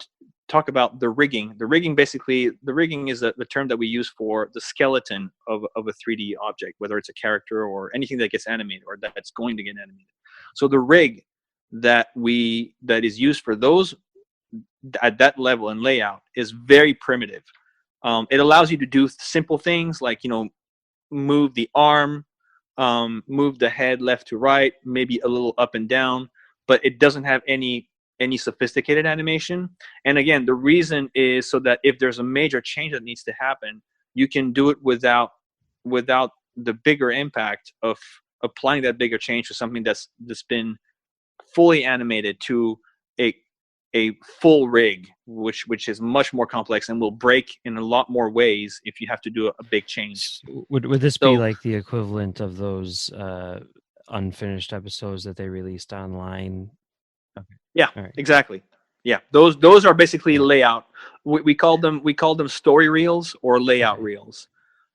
talk about the rigging is the term that we use for the skeleton of a 3D object, whether it's a character or anything that gets animated or that's going to get animated. So the rig that is used for those at that level and layout is very primitive. It allows you to do simple things like move the arm, move the head left to right, maybe a little up and down, but it doesn't have any sophisticated animation. And again, the reason is so that if there's a major change that needs to happen, you can do it without the bigger impact of applying that bigger change to something that's been fully animated to a a full rig, which is much more complex and will break in a lot more ways if you have to do a big change. Would this be So like the equivalent of those unfinished episodes that they released online? Okay. yeah, All right. exactly. Yeah, those are basically Yeah. layout. We called them story reels or layout Okay. reels.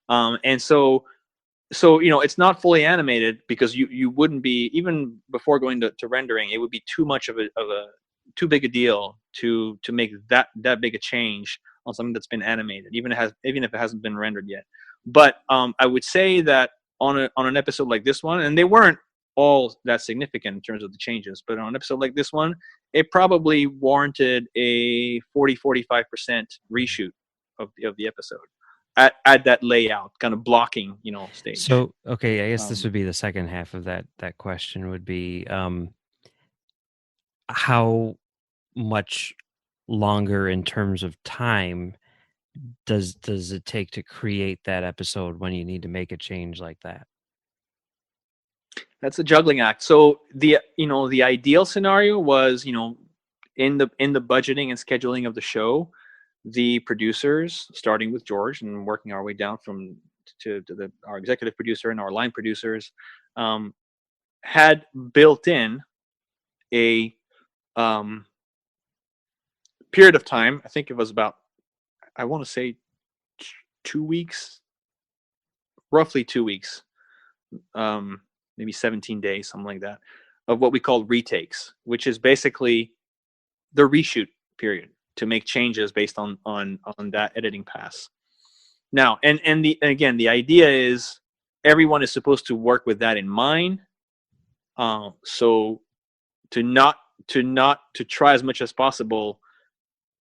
And so it's not fully animated because you wouldn't be, even before going to rendering, it would be too much of a too big a deal to make that big a change on something that's been animated, even if it hasn't been rendered yet. But I would say that on an episode like this one, and they weren't all that significant in terms of the changes, but on an episode like this one, it probably warranted a 45% reshoot of the episode at that layout kind of blocking stage. So, okay, I guess this um, would be the second half of that question would be how much longer in terms of time does it take to create that episode when you need to make a change like that? that's a juggling act. So the ideal scenario was in the budgeting and scheduling of the show, the producers, starting with George and working our way down from to our executive producer and our line producers, had built in a um, period of time. I think it was about, I want to say 2 weeks, roughly 2 weeks, maybe 17 days, something like that, of what we call retakes, which is basically the reshoot period to make changes based on that editing pass. Now, again, the idea is everyone is supposed to work with that in mind. So to try as much as possible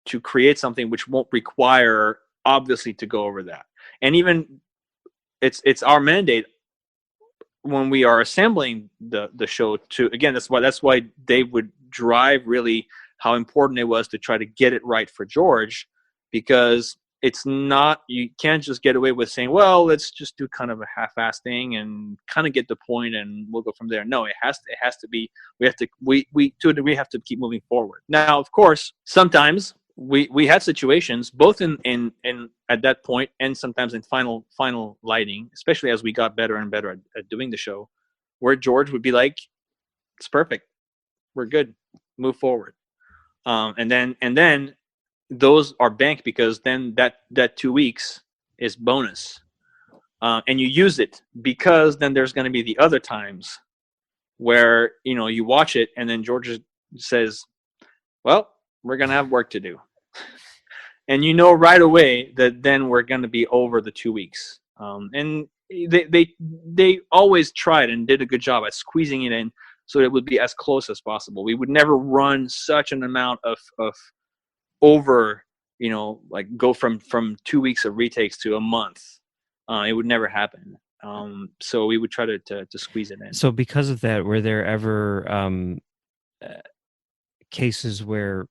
to create something which won't require obviously to go over that. And even it's our mandate when we are assembling the show to, again, that's why Dave would drive really how important it was to try to get it right for George, because it's not, you can't just get away with saying, well, let's just do kind of a half-ass thing and kind of get the point and we'll go from there. No, it has to be, we to a degree have to keep moving forward. Now, of course, sometimes we had situations both in at that point and sometimes in final lighting, especially as we got better and better at doing the show, where George would be like, it's perfect, we're good, move forward. And then those are banked, because then that 2 weeks is bonus, and you use it, because then there's going to be the other times where you watch it and then George says, well, we're going to have work to do. And right away that then we're going to be over the 2 weeks. And they always tried and did a good job at squeezing it in so it would be as close as possible. We would never run such an amount of over, like go from 2 weeks of retakes to a month. It would never happen. So we would try to squeeze it in. So because of that, were there ever cases where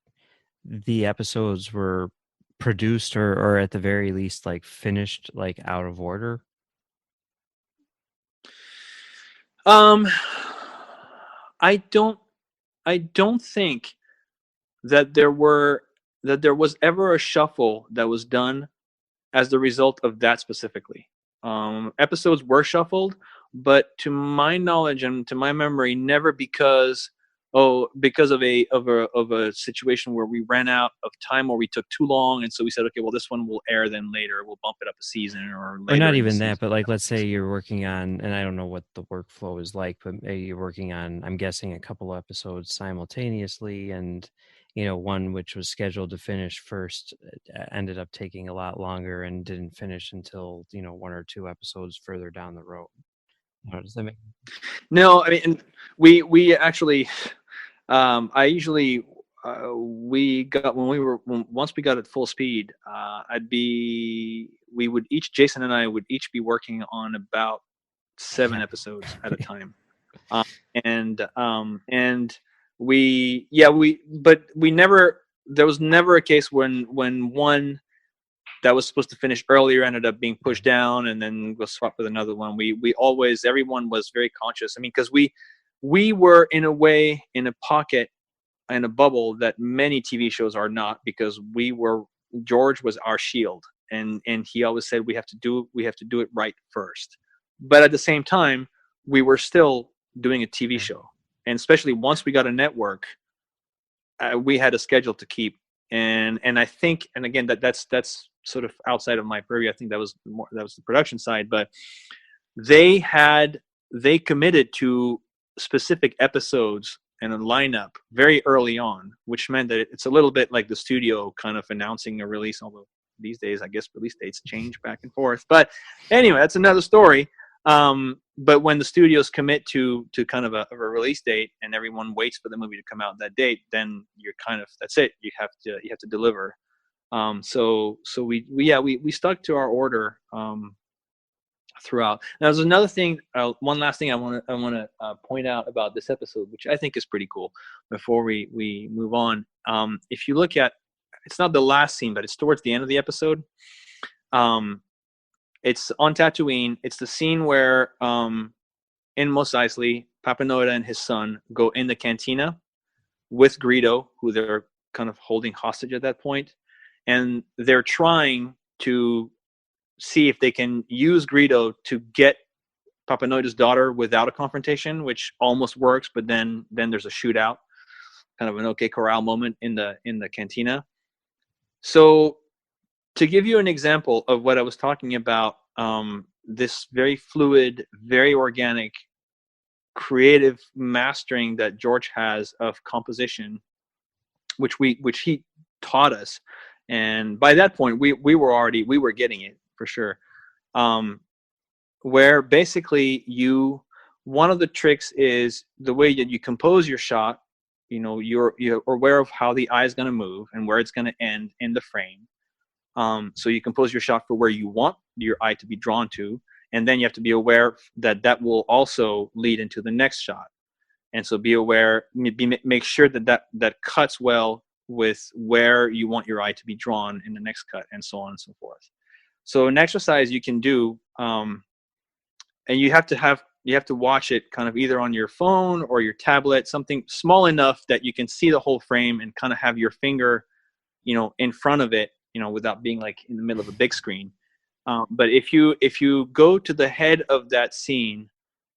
the episodes were produced or at the very least like finished like out of order? I don't I don't think that there was ever a shuffle that was done as the result of that specifically. Episodes were shuffled, but to my knowledge and to my memory, never because of a situation where we ran out of time or we took too long, and so we said, okay, well, this one will air then later. We'll bump it up a season or later. Or not in the even season. that, but like, let's say you're working on, and I don't know what the workflow is like, but maybe you're working on, I'm guessing, a couple episodes simultaneously, and one which was scheduled to finish first ended up taking a lot longer and didn't finish until one or two episodes further down the road. Does that make? No, I mean, we actually, I usually, we got once we got at full speed, Jason and I would each be working on about 7 episodes at a time, um, and but we never, there was never a case when one that was supposed to finish earlier ended up being pushed down and then was swapped with another one. We always, everyone was very conscious. I mean, because we were in a way in a pocket, in a bubble that many TV shows are not, because George was our shield, and he always said we have to do it right first. But at the same time, we were still doing a TV show, and especially once we got a network, we had a schedule to keep. And I think, and again, that's sort of outside of my purview. I think that was the production side, but they committed to specific episodes and a lineup very early on, which meant that it's a little bit like the studio kind of announcing a release, although these days I guess release dates change back and forth. But anyway, that's another story. But when the studios commit to kind of a release date and everyone waits for the movie to come out that date, then you're kind of, that's it. You have to deliver. So we stuck to our order throughout. Now, there's another thing. One last thing I want to point out about this episode, which I think is pretty cool. Before we move on, if you look at, it's not the last scene, but it's towards the end of the episode. It's on Tatooine. It's the scene where, in Mos Eisley, Papanoida and his son go in the cantina with Greedo, who they're kind of holding hostage at that point, and they're trying to see if they can use Greedo to get Papanoida's daughter without a confrontation, which almost works, but then there's a shootout, kind of an OK Corral moment in the cantina. So, to give you an example of what I was talking about, this very fluid, very organic, creative mastering that George has of composition, which he taught us, and by that point we were getting it for sure. Where basically one of the tricks is the way that you compose your shot. You're aware of how the eye is going to move and where it's going to end in the frame. So you compose your shot for where you want your eye to be drawn to, and then you have to be aware that will also lead into the next shot. And so be aware, make sure that cuts well with where you want your eye to be drawn in the next cut, and so on and so forth. So an exercise you can do, and you have to watch it kind of either on your phone or your tablet, something small enough that you can see the whole frame and kind of have your finger, in front of it, without being like in the middle of a big screen. But if you go to the head of that scene,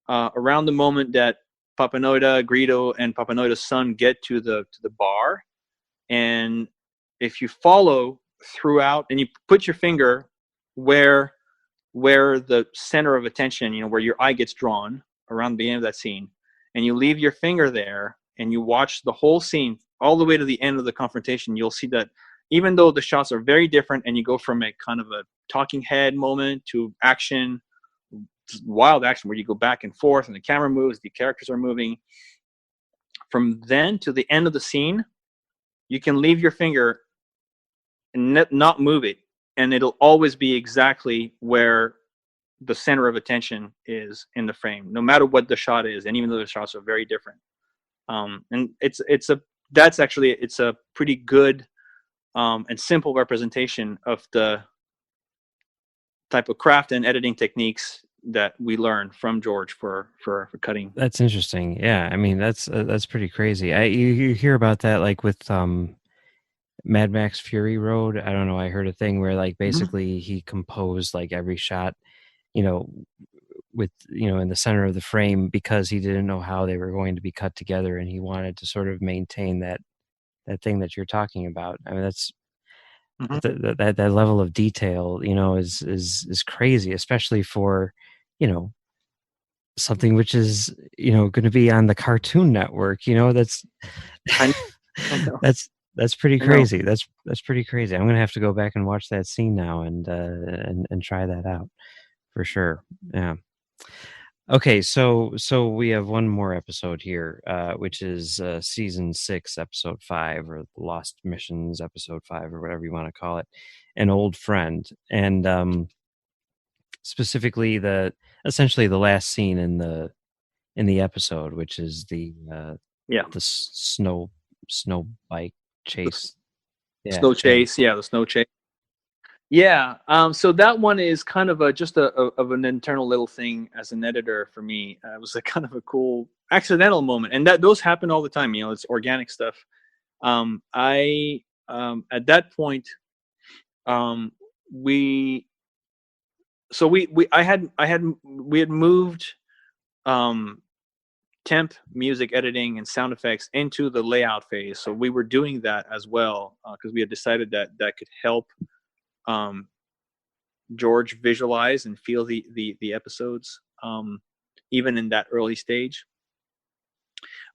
around the moment that Papanoida, Greedo, and Papanoida's son get to the bar, and if you follow throughout and you put your finger where the center of attention, where your eye gets drawn around the beginning of that scene, and you leave your finger there and you watch the whole scene all the way to the end of the confrontation, you'll see that even though the shots are very different and you go from a kind of a talking head moment to action, wild action where you go back and forth and the camera moves, the characters are moving, from then to the end of the scene, you can leave your finger and not move it, and it'll always be exactly where the center of attention is in the frame, no matter what the shot is, and even though the shots are very different. And it's a pretty good and simple representation of the type of craft and editing techniques that we learned from George for cutting. That's interesting. Yeah, I mean that's pretty crazy. You hear about that like with Mad Max Fury Road. I don't know. I heard a thing where like basically he composed like every shot, you know, with in the center of the frame because he didn't know how they were going to be cut together, and he wanted to sort of maintain that thing that you're talking about. I mean, that's that level of detail, is crazy, especially for, something which is, going to be on the Cartoon Network. That's I know. that's pretty crazy. That's pretty crazy. I'm going to have to go back and watch that scene now and try that out for sure. Yeah. Okay, so we have one more episode here, which is season 6, episode 5, or Lost Missions, episode 5, or whatever you want to call it, An Old Friend, and specifically essentially the last scene in the episode, which is the snow bike chase, snow chase, the snow chase. Yeah. So that one is kind of just of an internal little thing as an editor for me. It was a kind of a cool accidental moment, and those happen all the time. It's organic stuff. I at that point, we had moved temp music editing and sound effects into the layout phase. So we were doing that as well because we had decided that could help George visualize and feel the episodes even in that early stage.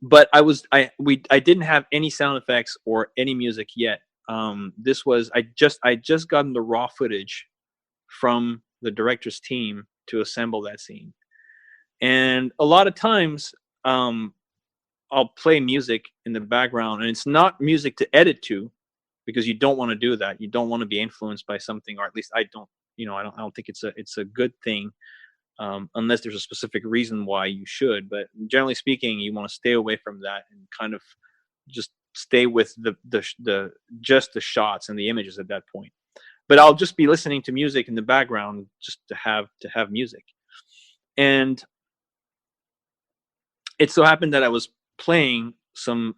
But I didn't have any sound effects or any music yet. This was I just gotten the raw footage from the director's team to assemble that scene. And a lot of times I'll play music in the background, and it's not music to edit to, because you don't want to do that. You don't want to be influenced by something, or at least I don't. I don't think it's a good thing, unless there's a specific reason why you should. But generally speaking, you want to stay away from that and kind of just stay with the shots and the images at that point. But I'll just be listening to music in the background just to have music. And it so happened that I was playing some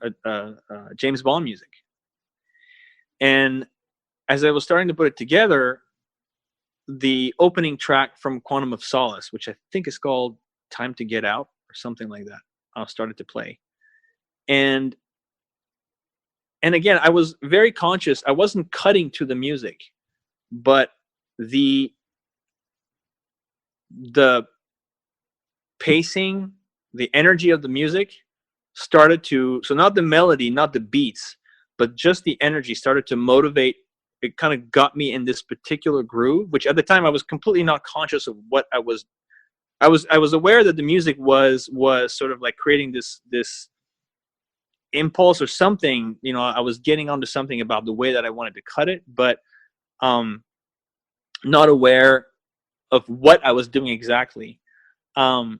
James Bond music. And as I was starting to put it together, the opening track from Quantum of Solace, which I think is called Time to Get Out or something like that, started to play. And again, I was very conscious. I wasn't cutting to the music, but the pacing, the energy of the music started to, so not the melody, not the beats, but just the energy started to motivate. It kind of got me in this particular groove, which at the time I was completely not conscious of what I was aware that the music was sort of like creating this impulse or something. I was getting onto something about the way that I wanted to cut it, but not aware of what I was doing exactly. So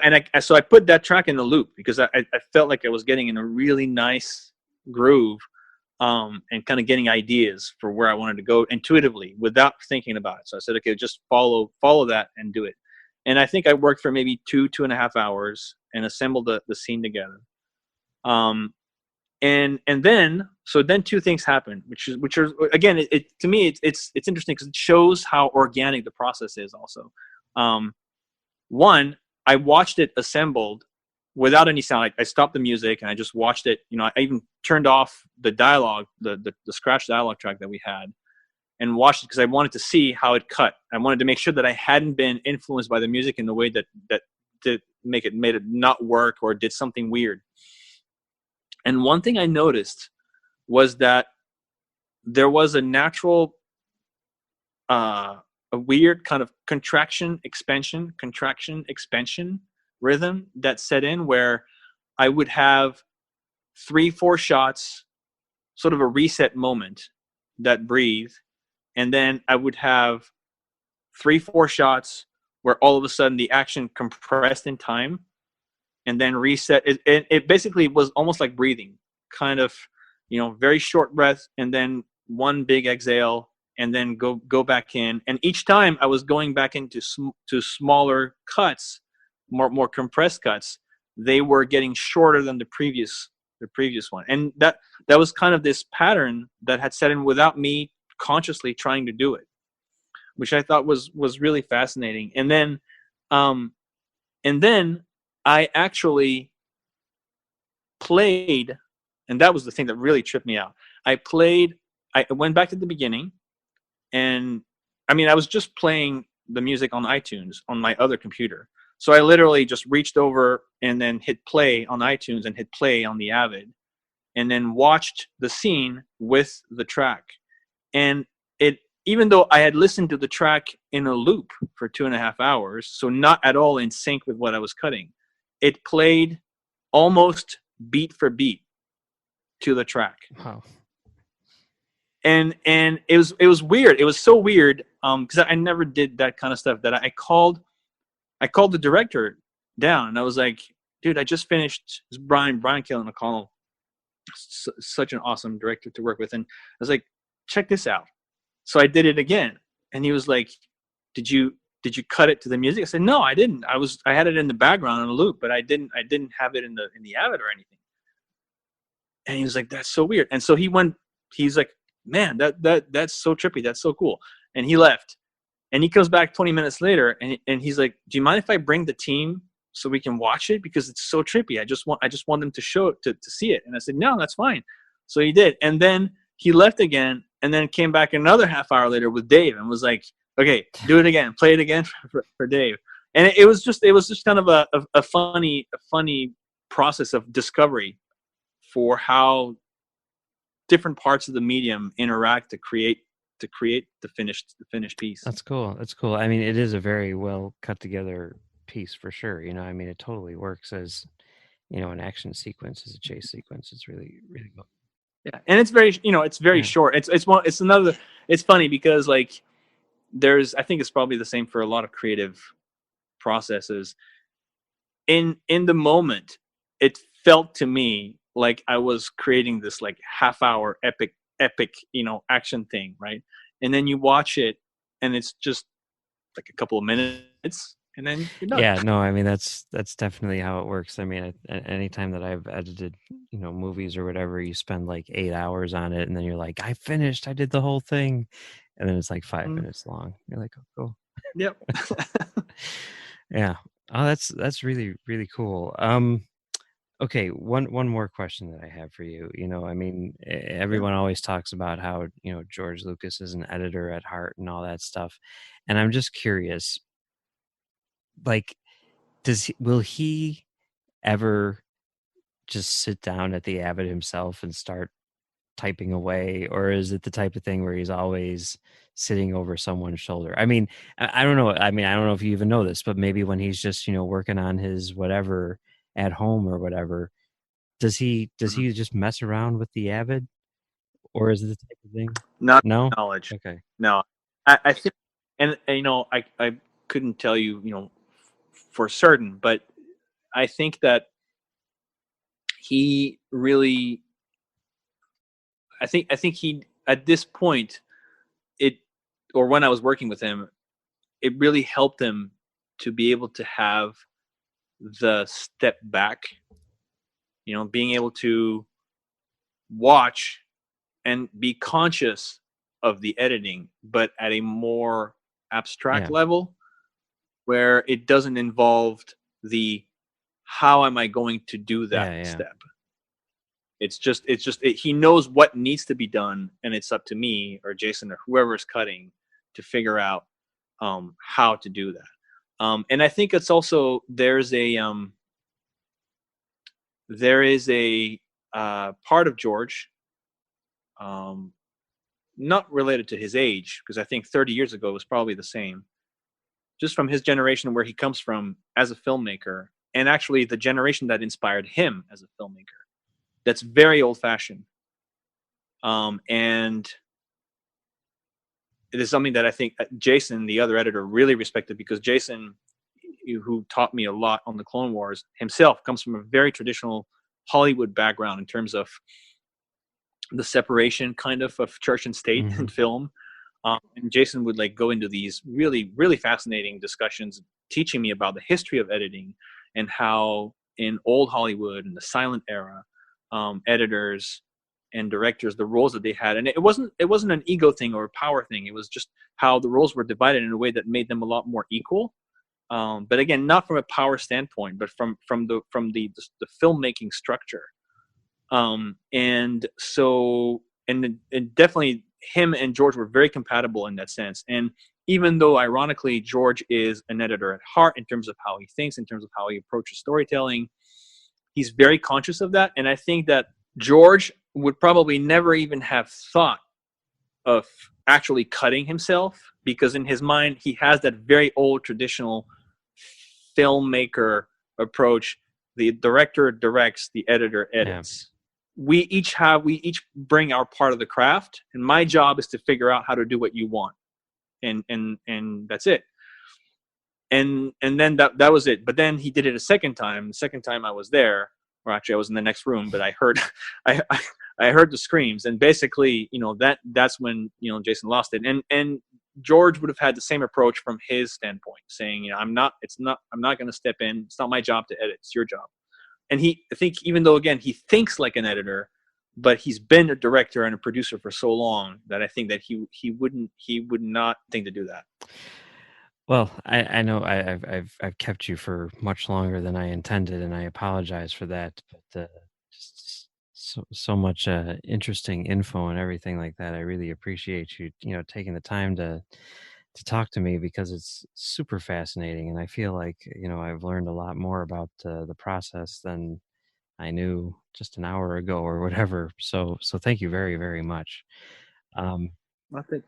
I put that track in the loop because I felt like I was getting in a really nice groove, and kind of getting ideas for where I wanted to go intuitively without thinking about it. So I said, okay, just follow that and do it. And I think I worked for maybe 2.5 hours and assembled the scene together. And then two things happened, which are again, it to me it's interesting because it shows how organic the process is also. One, I watched it assembled without any sound. I stopped the music and I just watched it. I even turned off the dialogue, the scratch dialogue track that we had, and watched it because I wanted to see how it cut. I wanted to make sure that I hadn't been influenced by the music in the way that made it not work or did something weird. And one thing I noticed was that there was a natural, a weird kind of contraction, expansion rhythm that set in, where I would have 3-4 shots, sort of a reset moment that breathe, and then I would have 3-4 shots where all of a sudden the action compressed in time and then reset. It basically was almost like breathing, kind of, very short breath and then one big exhale and then go back in. And each time I was going back into to smaller cuts, more compressed cuts. They were getting shorter than the previous one, and that was kind of this pattern that had set in without me consciously trying to do it, which I thought was really fascinating. And then I actually played, and that was the thing that really tripped me out. I went back to the beginning, and I mean, I was just playing the music on iTunes on my other computer. So I literally just reached over and then hit play on iTunes and hit play on the Avid, and then watched the scene with the track. And even though I had listened to the track in a loop for 2.5 hours, so not at all in sync with what I was cutting, it played almost beat for beat to the track. Wow. And it was weird. It was so weird because I never did that kind of stuff. That I called the director down, and I was like, "Dude, I just finished." It was Brian Killen McConnell, such an awesome director to work with, and I was like, "Check this out." So I did it again, and he was like, "Did you cut it to the music?" I said, "No, I didn't. I had it in the background on a loop, but I didn't have it in the Avid or anything." And he was like, "That's so weird." And so he's like, "Man, that's so trippy. That's so cool." And he left, and he comes back 20 minutes later, and he's like, "Do you mind if I bring the team so we can watch it, because it's so trippy? I just want them to show it to see it." And I said, "No, that's fine." So he did, and then he left again, and then came back another half hour later with Dave, and was like, "Okay, do it again, play it again for Dave." And it was just kind of a funny process of discovery for how different parts of the medium interact to create the finished piece. That's cool. That's cool. I mean, it is a very well cut together piece for sure. You know, I mean, it totally works as, you know, an action sequence, as a chase sequence. It's really, really cool. Yeah, and it's very, it's very short. It's funny because, like, I think it's probably the same for a lot of creative processes. In the moment, it felt to me like I was creating this like half-hour epic, action thing, right? And then you watch it, and it's just like a couple of minutes, and then you're done. Yeah, no, I mean, that's definitely how it works. I mean, anytime that I've edited, you know, movies or whatever, you spend like 8 hours on it, and then you're like, I finished, I did the whole thing, and then it's like 5 minutes long. You're like, oh, cool. Yep. Yeah. Oh, that's really, really cool. Okay, one more question that I have for you. You know, I mean, everyone always talks about how, you know, George Lucas is an editor at heart and all that stuff. And I'm just curious, like, will he ever just sit down at the Avid himself and start typing away, or is it the type of thing where he's always sitting over someone's shoulder? I mean, I don't know. I mean, I don't know if you even know this, but maybe when he's just, you know, working on his whatever at home or whatever, does he just mess around with the Avid, or is it the type of thing? Not No knowledge. Okay. No, I think, and you know, I couldn't tell you, you know, for certain, but I think that he really, I think he, at this point, or when I was working with him, it really helped him to be able to have the step back, you know, being able to watch and be conscious of the editing, but at a more abstract level, where it doesn't involve the how am I going to do that step. It's just he knows what needs to be done, and it's up to me or Jason or whoever is cutting to figure out how to do that. And I think it's also there is a part of George, not related to his age, because I think 30 years ago was probably the same, just from his generation, where he comes from as a filmmaker, and actually the generation that inspired him as a filmmaker. That's very old-fashioned, and it is something that I think Jason, the other editor, really respected, because Jason, who taught me a lot on the Clone Wars, himself comes from a very traditional Hollywood background in terms of the separation kind of church and state in film. And Jason would like go into these really, really fascinating discussions, teaching me about the history of editing and how in old Hollywood in the silent era, editors and directors, the roles that they had, and it wasn't an ego thing or a power thing. It was just how the roles were divided in a way that made them a lot more equal. But again, not from a power standpoint, but from the filmmaking structure. And so, and definitely him and George were very compatible in that sense. And even though ironically, George is an editor at heart in terms of how he thinks, in terms of how he approaches storytelling, he's very conscious of that. And I think that George would probably never even have thought of actually cutting himself, because in his mind, he has that very old traditional filmmaker approach. The director directs, the editor edits. Yeah. We each bring our part of the craft, and my job is to figure out how to do what you want, and that's it. And then that was it. But then he did it a second time. The second time I was there, or actually I was in the next room, but I heard I heard the screams, and basically, that's when Jason lost it. And George would have had the same approach from his standpoint, saying, I'm not going to step in. It's not my job to edit. It's your job. And I think even though, again, he thinks like an editor, but he's been a director and a producer for so long that I think that he would not think to do that. Well, I know I've kept you for much longer than I intended, and I apologize for that. But just so much interesting info and everything like that. I really appreciate you taking the time to talk to me, because it's super fascinating, and I feel like I've learned a lot more about the process than I knew just an hour ago or whatever. So thank you very, very much.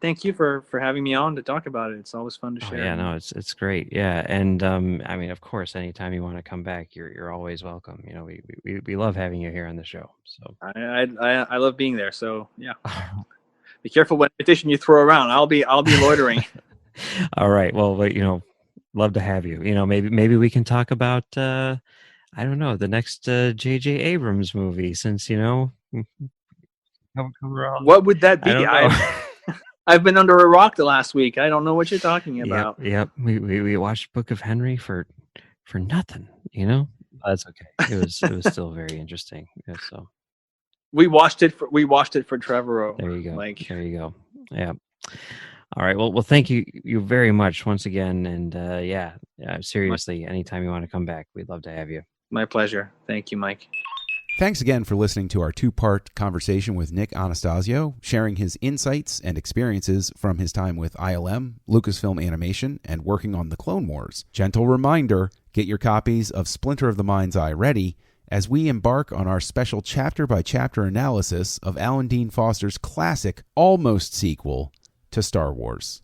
Thank you for having me on to talk about it. It's always fun to share. Yeah, no, it's great. Yeah, and I mean, of course, anytime you want to come back, you're always welcome. We love having you here on the show. So I love being there. So yeah, be careful what petition you throw around. I'll be loitering. All right. Well, but love to have you. Maybe we can talk about I don't know, the next J.J. Abrams movie, since what would that be? I've been under a rock the last week. I don't know what you're talking about. Yep. We watched Book of Henry for nothing. That's okay. It was still very interesting. Yeah, so we watched it for Trevorrow. There you go. There you go. Yeah. All right. Well, thank you very much once again. And seriously, anytime you want to come back, we'd love to have you. My pleasure. Thank you, Mike. Thanks again for listening to our two-part conversation with Nic Anastassiou, sharing his insights and experiences from his time with ILM, Lucasfilm Animation, and working on the Clone Wars. Gentle reminder, get your copies of Splinter of the Mind's Eye ready as we embark on our special chapter-by-chapter analysis of Alan Dean Foster's classic almost sequel to Star Wars.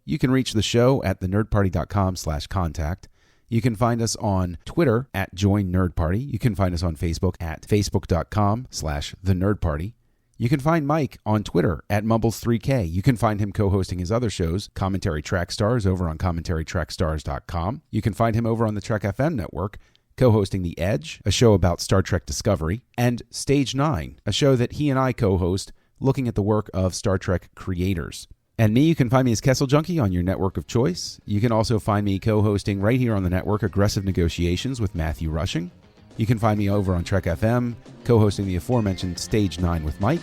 You can reach the show at thenerdparty.com/contact. You can find us on Twitter at Join Nerd Party. You can find us on Facebook at facebook.com/thenerdparty. You can find Mike on Twitter at Mumbles3K. You can find him co-hosting his other shows, Commentary Track Stars, over on commentarytrackstars.com. You can find him over on the Trek FM network, co-hosting The Edge, a show about Star Trek Discovery, and Stage 9, a show that he and I co-host looking at the work of Star Trek creators. And me, you can find me as Kessel Junkie on your network of choice. You can also find me co-hosting right here on the network Aggressive Negotiations with Matthew Rushing. You can find me over on Trek FM, co-hosting the aforementioned Stage 9 with Mike.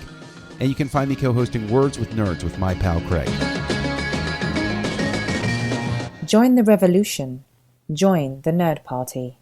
And you can find me co-hosting Words with Nerds with my pal Craig. Join the revolution. Join the Nerd Party.